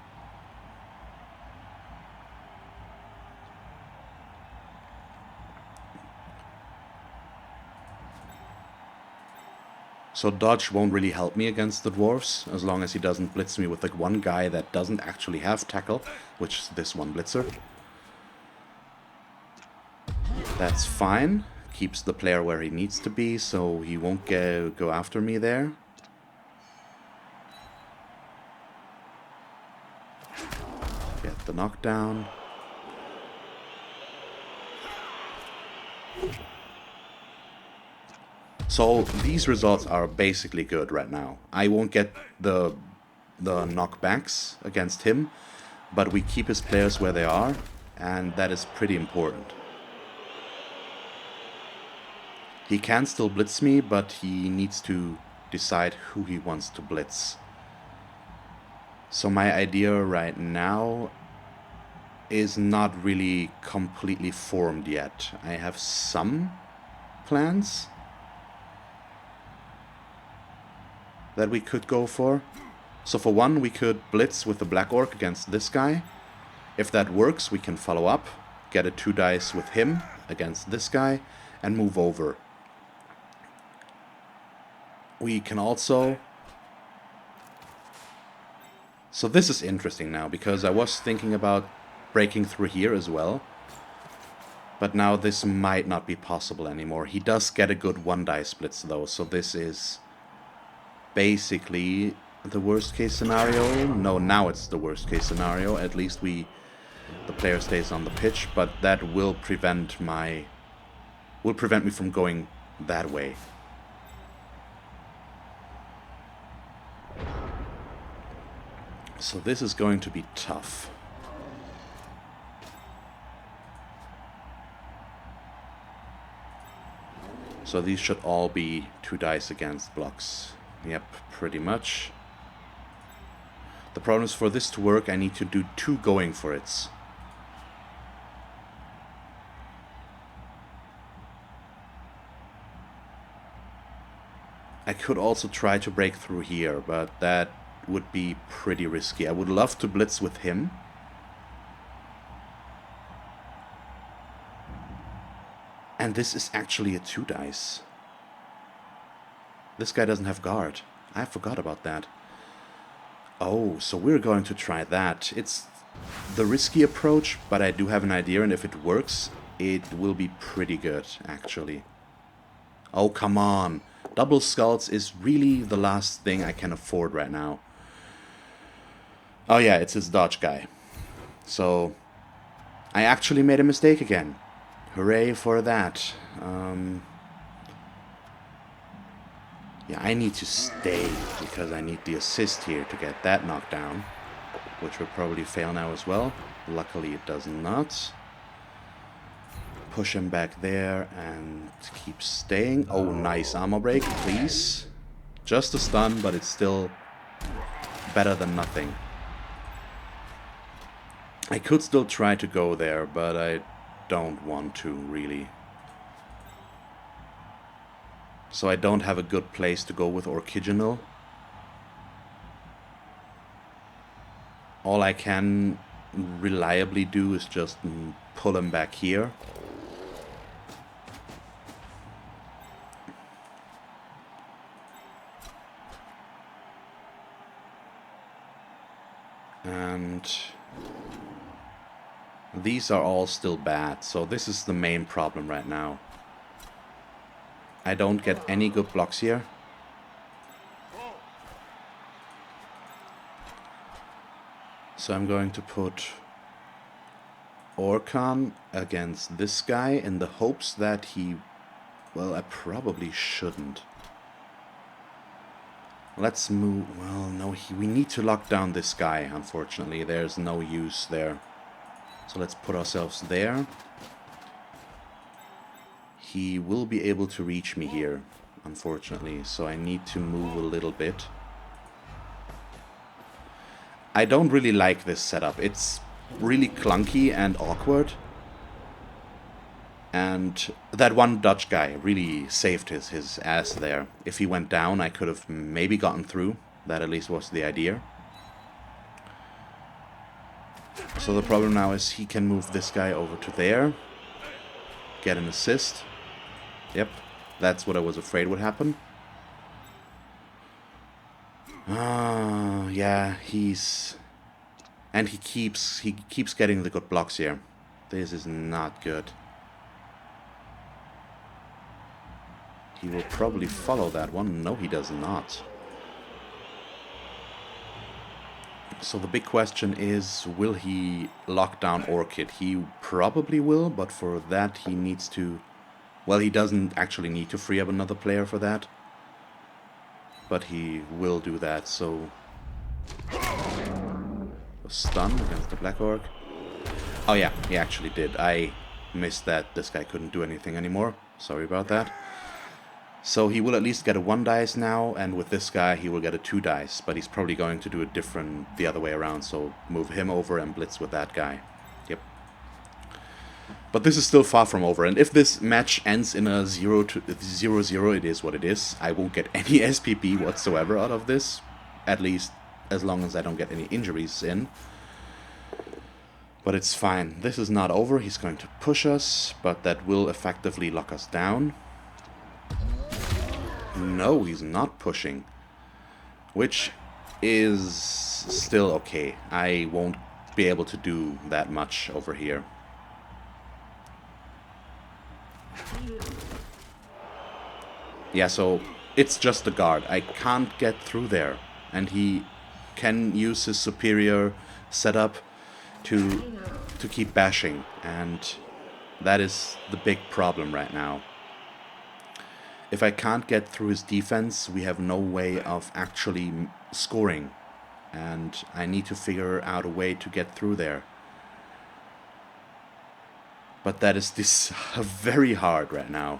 So dodge won't really help me against the dwarves, as long as he doesn't blitz me with like one guy that doesn't actually have tackle, which is this one blitzer. That's fine. Keeps the player where he needs to be, so he won't go after me there. Get the knockdown. So these results are basically good right now. I won't get the knockbacks against him, but we keep his players where they are, and that is pretty important. He can still blitz me, but he needs to decide who he wants to blitz. So my idea right now is not really completely formed yet. I have some plans that we could go for. So for one, we could blitz with the Black Orc against this guy. If that works, we can follow up, get a 2 dice with him against this guy, and move over. We can also... So this is interesting now, because I was thinking about breaking through here as well. But now this might not be possible anymore. He does get a good 1 dice splits though, so this is basically the worst case scenario. No, now it's the worst case scenario. At least the player stays on the pitch, but that will prevent me from going that way. So this is going to be tough. So these should all be 2 dice against blocks. Yep, pretty much. The problem is, for this to work, I need to do 2 going for it. I could also try to break through here, but that would be pretty risky. I would love to blitz with him. And this is actually a 2 dice. This guy doesn't have guard. I forgot about that. Oh, so we're going to try that. It's the risky approach, but I do have an idea, and if it works, it will be pretty good, actually. Oh, come on. Double skulls is really the last thing I can afford right now. Oh yeah, it's his dodge guy. So, I actually made a mistake again. Hooray for that. Yeah, I need to stay, because I need the assist here to get that knocked down. Which will probably fail now as well. Luckily it does not. Push him back there and keep staying. Oh, nice armor break, please. Just a stun, but it's still better than nothing. I could still try to go there, but I don't want to, really. So I don't have a good place to go with Orciginal. All I can reliably do is just pull him back here. And these are all still bad, so this is the main problem right now. I don't get any good blocks here. So I'm going to put Orcan against this guy in the hopes that he... Well, I probably shouldn't. Let's move... Well, no, we need to lock down this guy, unfortunately. There's no use there. So let's put ourselves there. He will be able to reach me here, unfortunately. So I need to move a little bit. I don't really like this setup. It's really clunky and awkward. And that one Dutch guy really saved his ass there. If he went down, I could have maybe gotten through. That at least was the idea. So the problem now is he can move this guy over to there. Get an assist. Yep, that's what I was afraid would happen. Yeah, he's... And he keeps getting the good blocks here. This is not good. He will probably follow that one. No, he does not. So the big question is, will he lock down Orchid? He probably will, but for that he needs to... Well, he doesn't actually need to free up another player for that. But he will do that, so... A stun against the Black Orc. Oh yeah, he actually did. I missed that. This guy couldn't do anything anymore. Sorry about that. So he will at least get a 1 dice now, and with this guy he will get a 2 dice. But he's probably going to do it different the other way around, so move him over and blitz with that guy. Yep. But this is still far from over, and if this match ends in a 0-0, it is what it is. I won't get any SPP whatsoever out of this, at least as long as I don't get any injuries in. But it's fine. This is not over. He's going to push us, but that will effectively lock us down. No, he's not pushing, which is still okay. I won't be able to do that much over here. Yeah, so it's just a guard. I can't get through there, and he can use his superior setup to keep bashing, and that is the big problem right now. If I can't get through his defense, we have no way of actually scoring, and I need to figure out a way to get through there. But that is very hard right now.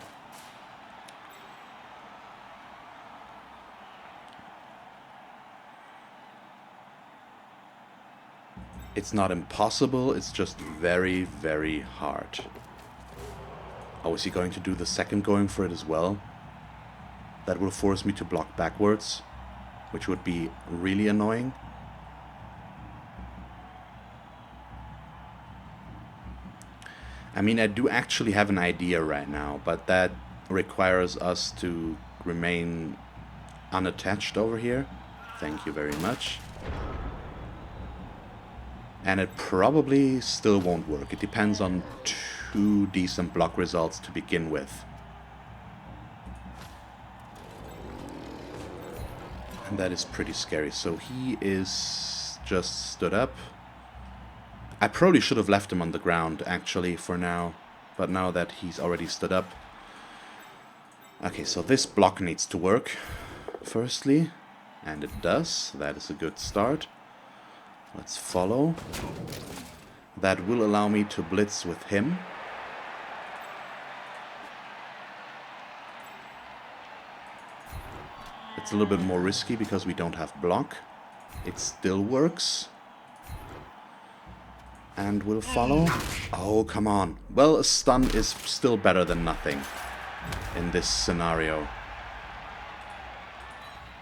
It's not impossible, it's just very, very hard. Oh, is he going to do the second going for it as well? That will force me to block backwards, which would be really annoying. I mean, I do actually have an idea right now, but that requires us to remain unattached over here. Thank you very much. And it probably still won't work. It depends on 2 decent block results to begin with. And that is pretty scary. So he is just stood up. I probably should have left him on the ground, actually, for now. But now that he's already stood up... Okay, so this block needs to work, firstly. And it does. That is a good start. Let's follow. That will allow me to blitz with him. It's a little bit more risky because we don't have block. It still works. And we'll follow. Oh, come on. Well, a stun is still better than nothing in this scenario.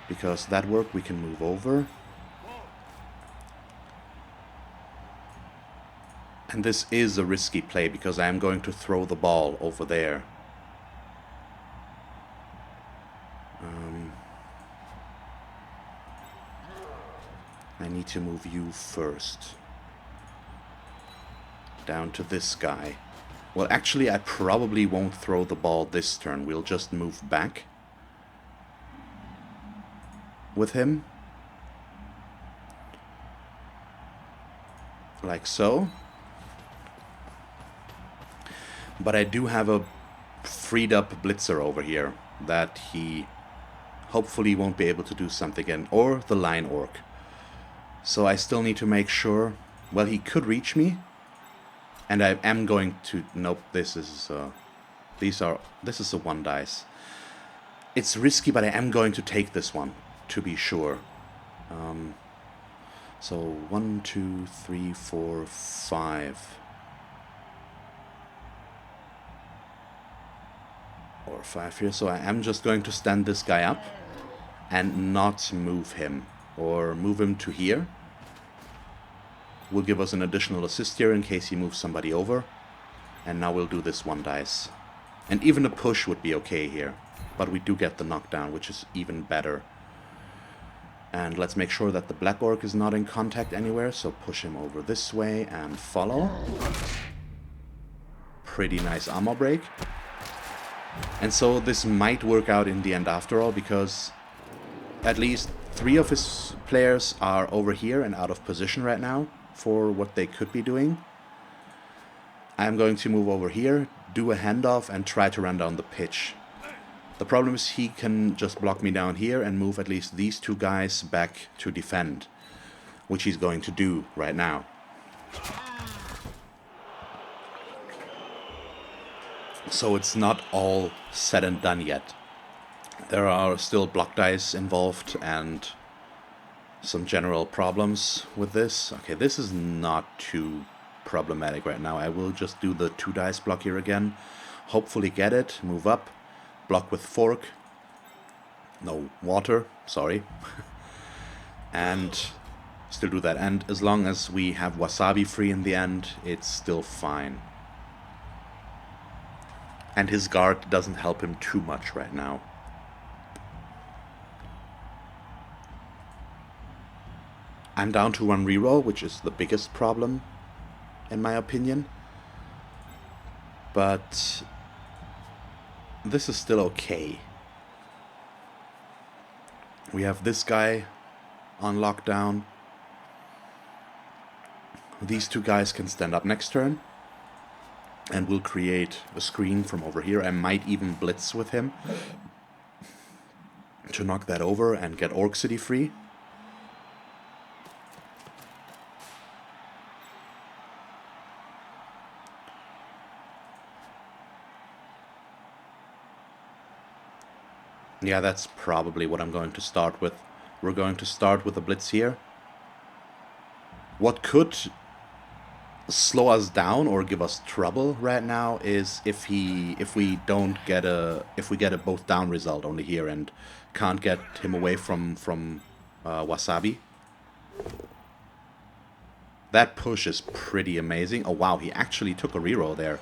Because that worked, we can move over. And this is a risky play because I am going to throw the ball over there. I need to move you first. Down to this guy. Well, actually, I probably won't throw the ball this turn. We'll just move back with him. Like so. But I do have a freed up blitzer over here that he hopefully won't be able to do something again. Or the line orc. So I still need to make sure... Well, he could reach me. And I am going to... Nope, this is... This is a 1 dice. It's risky, but I am going to take this one, to be sure. So 1, 2, 3, 4, 5. 4-5 here, so I am just going to stand this guy up and not move him, or move him to here. Will give us an additional assist here in case he moves somebody over. And now we'll do this 1 dice. And even a push would be okay here, but we do get the knockdown, which is even better. And let's make sure that the Black Orc is not in contact anywhere, so push him over this way and follow. Pretty nice armor break. And so this might work out in the end after all, because at least 3 of his players are over here and out of position right now for what they could be doing. I'm going to move over here, do a handoff, and try to run down the pitch. The problem is he can just block me down here and move at least these 2 guys back to defend, which he's going to do right now. So it's not all said and done yet. There are still block dice involved and some general problems with this. Okay, this is not too problematic right now. I will just do the 2 dice block here again. Hopefully get it, move up, block with fork. No, water, sorry. And still do that. And as long as we have wasabi free in the end, it's still fine. And his guard doesn't help him too much right now. I'm down to 1 reroll, which is the biggest problem, in my opinion. But this is still okay. We have this guy on lockdown. These 2 guys can stand up next turn. And we'll create a screen from over here. I might even blitz with him to knock that over and get Orc City free. Yeah, that's probably what I'm going to start with. We're going to start with a blitz here. What could slow us down or give us trouble right now is if we get a both down result only here and can't get him away from wasabi. That push is pretty amazing. Oh wow, he actually took a reroll there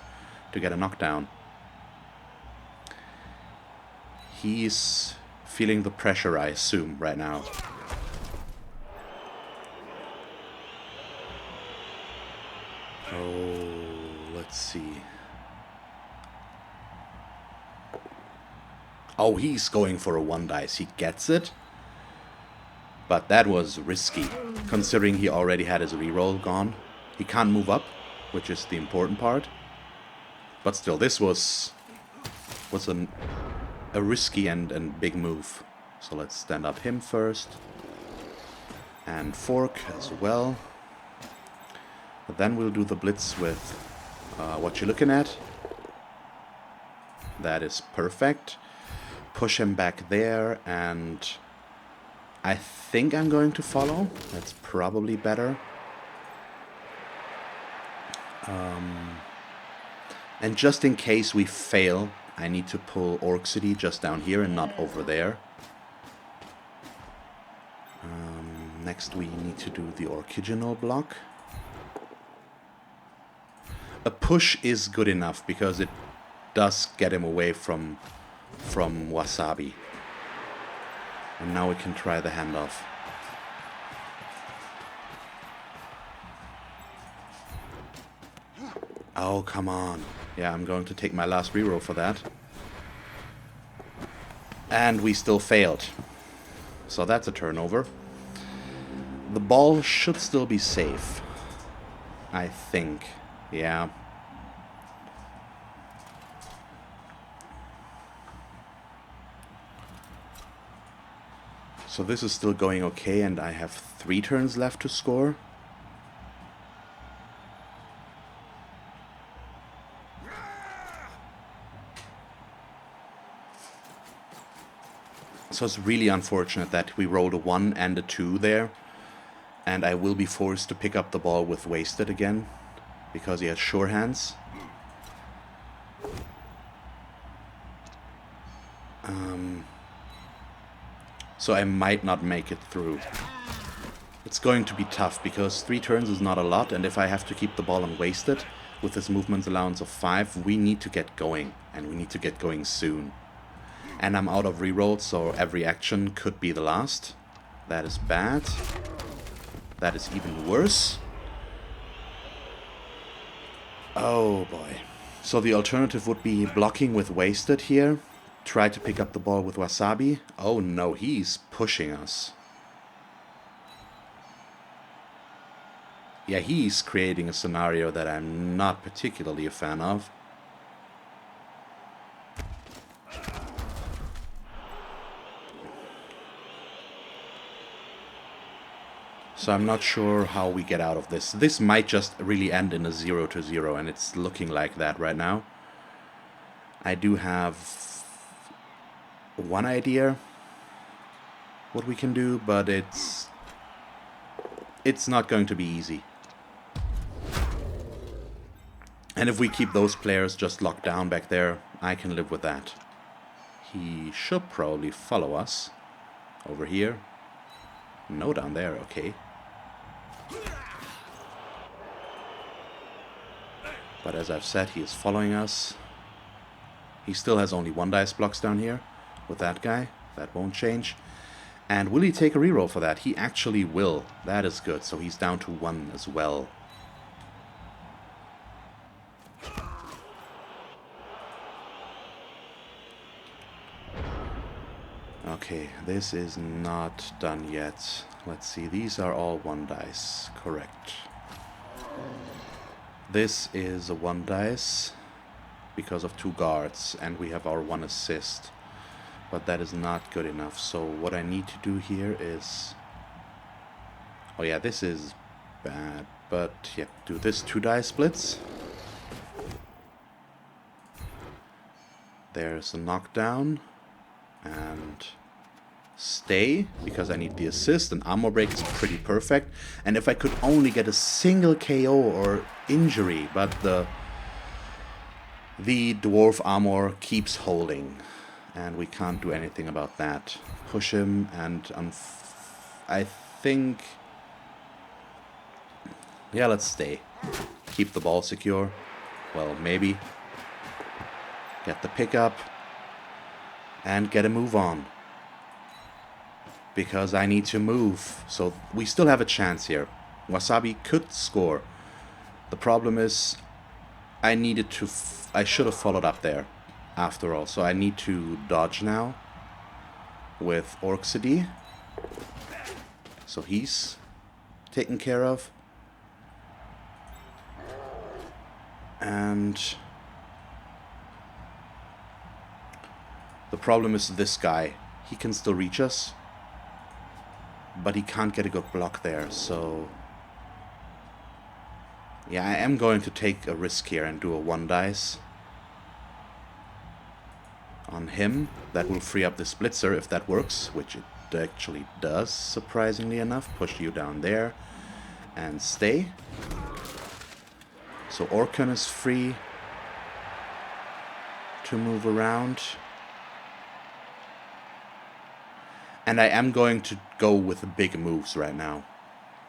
to get a knockdown. He's feeling the pressure, I assume, right now. Oh, let's see. Oh, he's going for a 1 dice. He gets it. But that was risky, considering he already had his reroll gone. He can't move up, which is the important part. But still, this was a risky and big move. So let's stand up him first. And fork as well. But then we'll do the blitz with what you're looking at. That is perfect. Push him back there, and I think I'm going to follow. That's probably better. And just in case we fail, I need to pull Orc City just down here and not over there. Next we need to do the Orciginal block. A push is good enough because it does get him away from wasabi. And now we can try the handoff. Oh, come on. Yeah, I'm going to take my last reroll for that. And we still failed. So that's a turnover. The ball should still be safe, I think. Yeah. So this is still going okay, and I have 3 turns left to score. So it's really unfortunate that we rolled a 1 and a 2 there. And I will be forced to pick up the ball with wasted again, because he has sure hands. So I might not make it through. It's going to be tough, because 3 turns is not a lot, and if I have to keep the ball unwasted, with this movement allowance of 5, we need to get going, and we need to get going soon. And I'm out of rerolls, so every action could be the last. That is bad. That is even worse. Oh boy. So the alternative would be blocking with wasted here. Try to pick up the ball with Wasabi. Oh no, he's pushing us. Yeah, he's creating a scenario that I'm not particularly a fan of. So I'm not sure how we get out of this. This might just really end in a 0-0, and it's looking like that right now. I do have one idea what we can do, but it's not going to be easy. And if we keep those players just locked down back there, I can live with that. He should probably follow us over here. No, down there, okay. But as I've said, he is following us. He still has only 1 dice blocks down here with that guy. That won't change. And will he take a reroll for that? He actually will. That is good. So he's down to 1 as well. Okay, this is not done yet. Let's see, these are all 1 dice. Correct. This is a 1 dice because of 2 guards, and we have our 1 assist. But that is not good enough. So what I need to do here is... Oh yeah, this is bad. But yeah, do this 2 dice splits. There's a knockdown. And stay, because I need the assist. And armor break is pretty perfect. And if I could only get a single KO or injury, but the dwarf armor keeps holding. And we can't do anything about that. Push him, and I think... Yeah, let's stay. Keep the ball secure. Well, maybe. Get the pickup. And get a move on. Because I need to move. So we still have a chance here. Wasabi could score. The problem is, I needed to... I should have followed up there. After all, so I need to dodge now with Orcs. So he's taken care of. And the problem is this guy. He can still reach us, but he can't get a good block there, so... Yeah, I am going to take a risk here and do a 1 dice. On him. That will free up the splitzer if that works, which it actually does, surprisingly enough. Push you down there and stay. So Orkan is free to move around. And I am going to go with the big moves right now.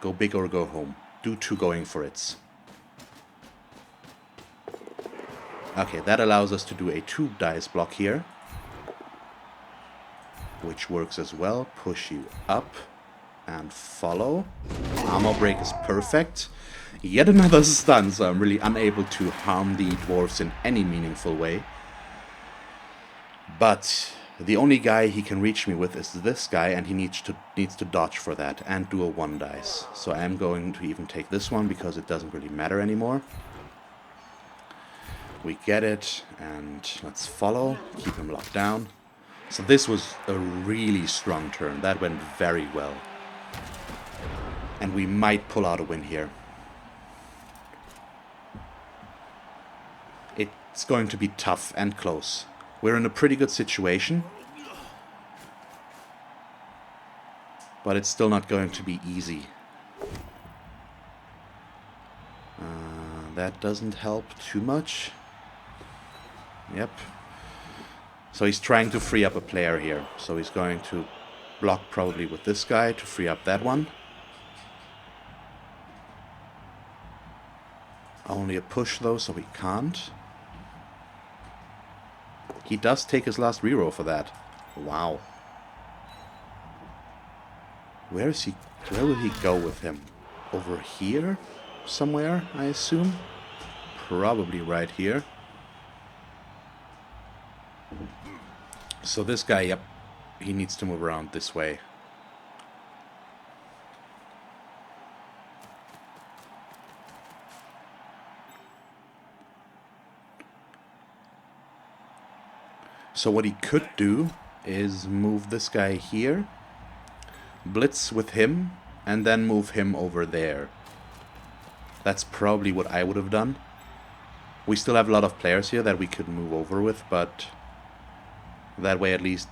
Go big or go home. Do 2 going for it. Okay, that allows us to do a 2 dice block here. Which works as well. Push you up and follow. Armor break is perfect. Yet another stun, so I'm really unable to harm the dwarves in any meaningful way. But the only guy he can reach me with is this guy, and he needs to dodge for that and do a 1 dice. So I am going to even take this one because it doesn't really matter anymore. We get it, and let's follow. Keep him locked down. So this was a really strong turn. That went very well. And we might pull out a win here. It's going to be tough and close. We're in a pretty good situation. But it's still not going to be easy. That doesn't help too much. Yep. So he's trying to free up a player here. So he's going to block probably with this guy to free up that one. Only a push though, so he can't. He does take his last reroll for that. Wow. Where is he? Where will he go with him? Over here? Somewhere, I assume? Probably right here. So this guy, yep, he needs to move around this way. So what he could do is move this guy here, blitz with him, and then move him over there. That's probably what I would have done. We still have a lot of players here that we could move over with, but that way at least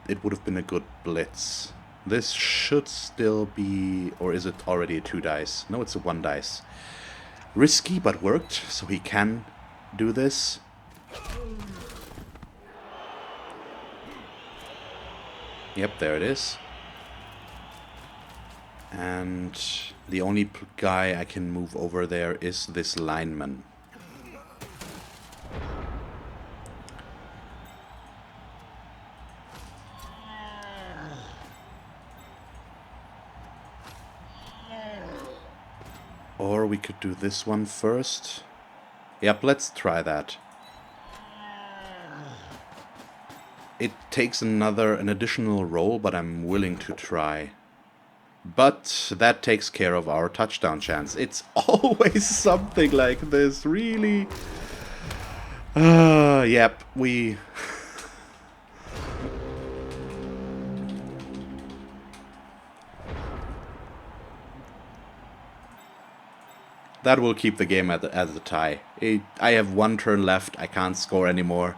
it would have been a good blitz. This should still be, or is it already a 2 dice? No, it's a 1 dice. Risky, but worked, so he can do this. Yep, there it is. And the only guy I can move over there is this lineman. Or we could do this one first. Yep, let's try that. It takes an additional roll, but I'm willing to try. But that takes care of our touchdown chance. It's always something like this, really. Yep, we... That will keep the game at a tie. I have 1 turn left, I can't score anymore.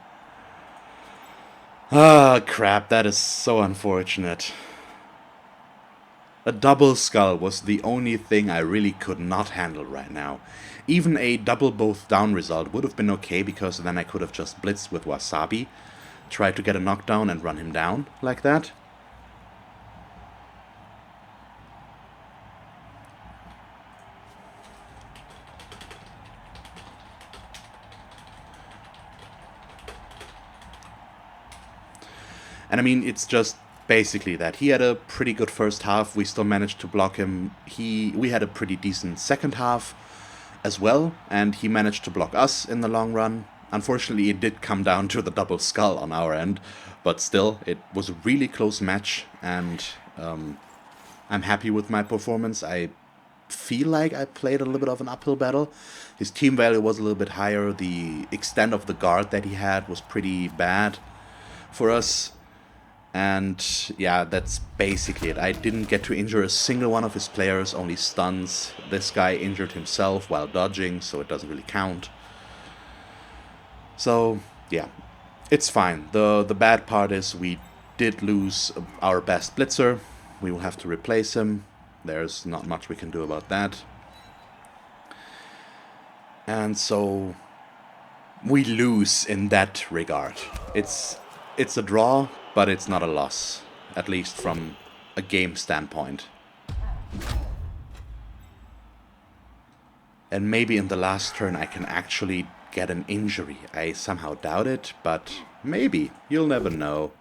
Ah, crap, that is so unfortunate. A double skull was the only thing I really could not handle right now. Even a double both down result would have been okay, because then I could have just blitzed with Wasabi, tried to get a knockdown and run him down like that. And I mean, it's just basically that. He had a pretty good first half. We still managed to block him. We had a pretty decent second half as well, and he managed to block us in the long run. Unfortunately, it did come down to the double skull on our end, but still, it was a really close match, and I'm happy with my performance. I feel like I played a little bit of an uphill battle. His team value was a little bit higher. The extent of the guard that he had was pretty bad for us. And yeah, that's basically it. I didn't get to injure a single one of his players, only stuns. This guy injured himself while dodging, so it doesn't really count. So yeah, it's fine. The bad part is we did lose our best blitzer. We will have to replace him. There's not much we can do about that. And so we lose in that regard. It's a draw, but it's not a loss, at least from a game standpoint. And maybe in the last turn I can actually get an injury. I somehow doubt it, but maybe. You'll never know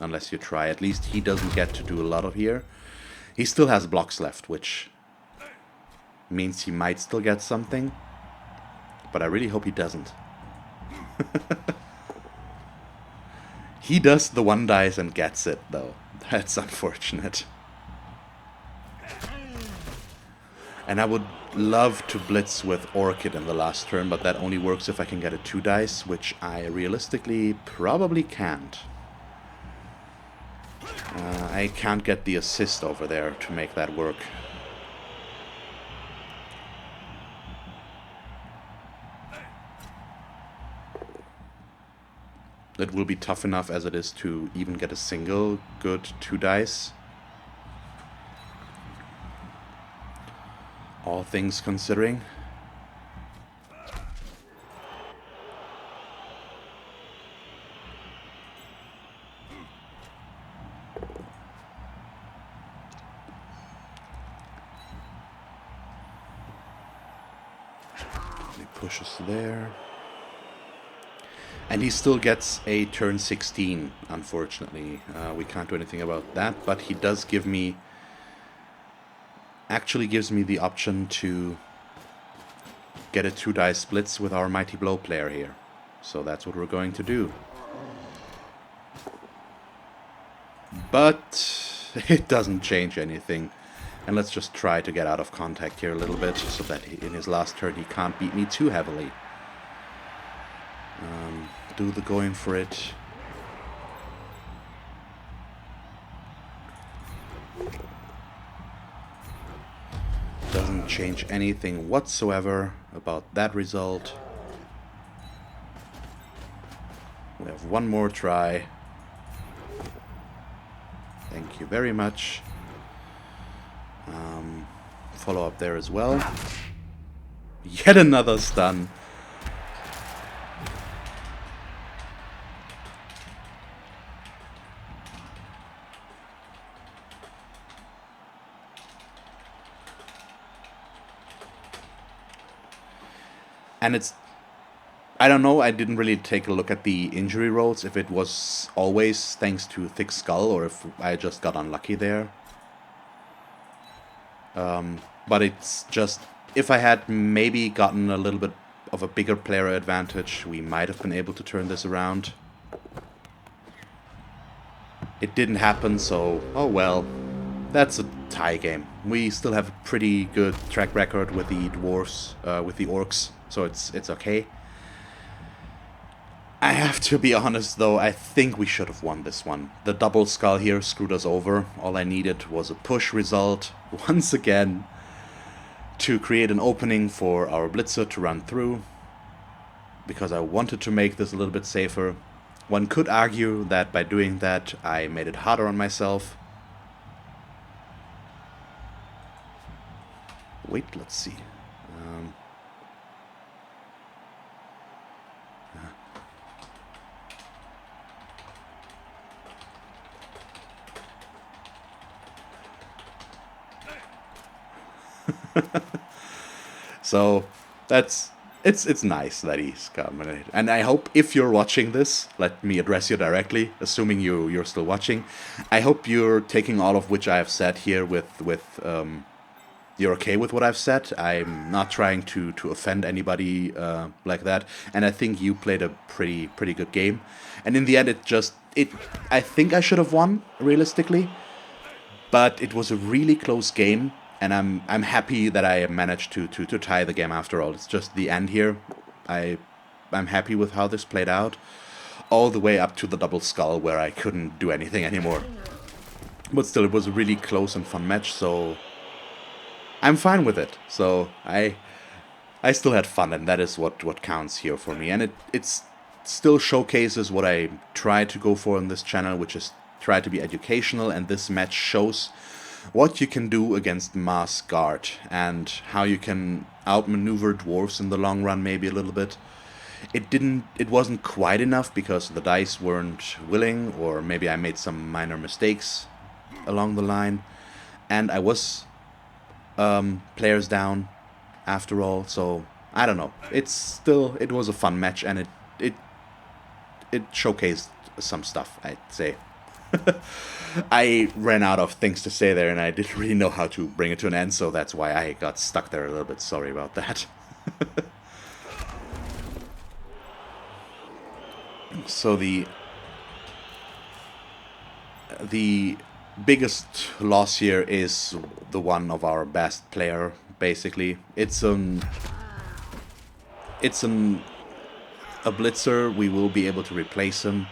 unless you try. At least he doesn't get to do a lot of here. He still has blocks left, which means he might still get something. But I really hope he doesn't. He does the 1 dice and gets it, though. That's unfortunate. And I would love to blitz with Orchid in the last turn, but that only works if I can get a 2 dice, which I realistically probably can't. I can't get the assist over there to make that work. It will be tough enough as it is to even get a single good 2 dice. All things considering. pushes there. And he still gets a turn 16, unfortunately. We can't do anything about that, but he does give me... actually gives me the option to get a 2-die splits with our Mighty Blow player here. So that's what we're going to do. But it doesn't change anything. And let's just try to get out of contact here a little bit, so that in his last turn he can't beat me too heavily. Do the going for it. Doesn't change anything whatsoever about that result. We have one more try. Thank you very much. Follow up there as well. Yet another stun. And it's... I don't know, I didn't really take a look at the injury rolls, if it was always thanks to Thick Skull, or if I just got unlucky there. But it's just... if I had maybe gotten a little bit of a bigger player advantage, we might have been able to turn this around. It didn't happen, so... oh well. That's a tie game. We still have a pretty good track record with the Dwarves, with the Orcs, so it's okay. I have to be honest though, I think we should have won this one. The double skull here screwed us over. All I needed was a push result, once again, to create an opening for our blitzer to run through, because I wanted to make this a little bit safer. One could argue that by doing that I made it harder on myself. Wait, let's see. So that's it's nice that he's come, and I hope if you're watching this, let me address you directly, assuming you're still watching. I hope you're taking all of which I have said here with you're okay with what I've said. I'm not trying to offend anybody like that, and I think you played a pretty good game. And in the end, I think I should have won realistically, but it was a really close game. And I'm happy that I managed to tie the game after all. It's just the end here. I'm happy with how this played out. All the way up to the double skull where I couldn't do anything anymore. But still, it was a really close and fun match, so I'm fine with it. So I still had fun, and that is what counts here for me. And it still showcases what I try to go for on this channel, which is try to be educational, and this match shows what you can do against mass guard and how you can outmaneuver dwarves in the long run, maybe a little bit. It wasn't quite enough because the dice weren't willing, or maybe I made some minor mistakes along the line, and I was players down after all, so I don't know. It was a fun match, and it showcased some stuff, I'd say. I ran out of things to say there, and I didn't really know how to bring it to an end, so that's why I got stuck there a little bit. Sorry about that. So the biggest loss here is the one of our best player, basically. It's a blitzer. We will be able to replace him.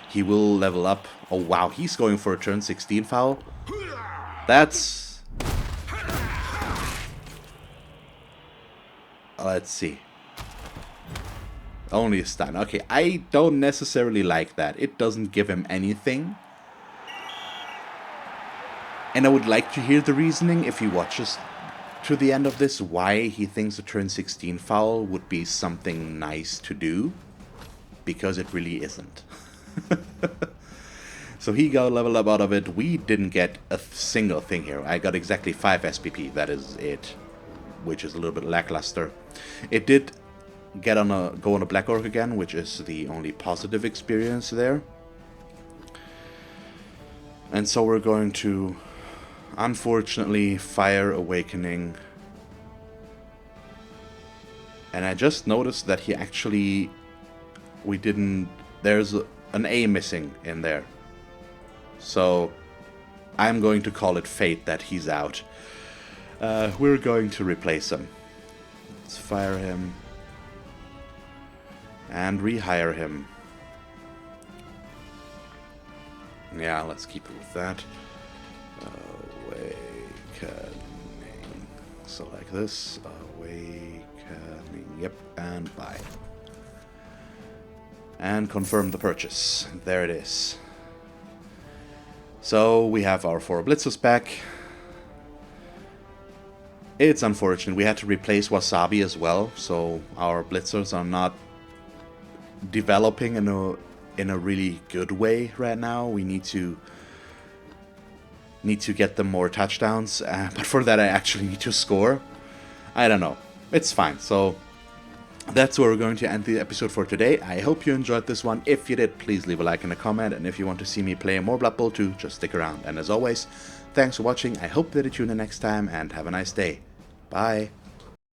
He will level up. Oh wow, he's going for a turn 16 foul. That's... let's see. Only a stun. Okay, I don't necessarily like that. It doesn't give him anything. And I would like to hear the reasoning, if he watches to the end of this, why he thinks a turn 16 foul would be something nice to do. Because it really isn't. So he got a level up out of it. We didn't get a single thing here. I got exactly 5 SPP, that is it. Which is a little bit lackluster. It did go on a Black Orc again, which is the only positive experience there. And so we're going to, unfortunately, fire Awakening. And I just noticed that he actually, there's an A missing in there. So I'm going to call it fate that he's out. We're going to replace him. Let's fire him. And rehire him. Yeah, let's keep it with that. Awakening. So like this. Awakening. Yep, and buy. And confirm the purchase. There it is. So we have our 4 blitzers back. It's unfortunate. We had to replace Wasabi as well, so our blitzers are not developing in a really good way right now. We need to get them more touchdowns, but for that I actually need to score. I don't know. It's fine. So that's where we're going to end the episode for today. I hope you enjoyed this one. If you did, please leave a like and a comment, and if you want to see me play more Blood Bowl 2, just stick around. And as always, thanks for watching. I hope that you tune in next time, and have a nice day. Bye.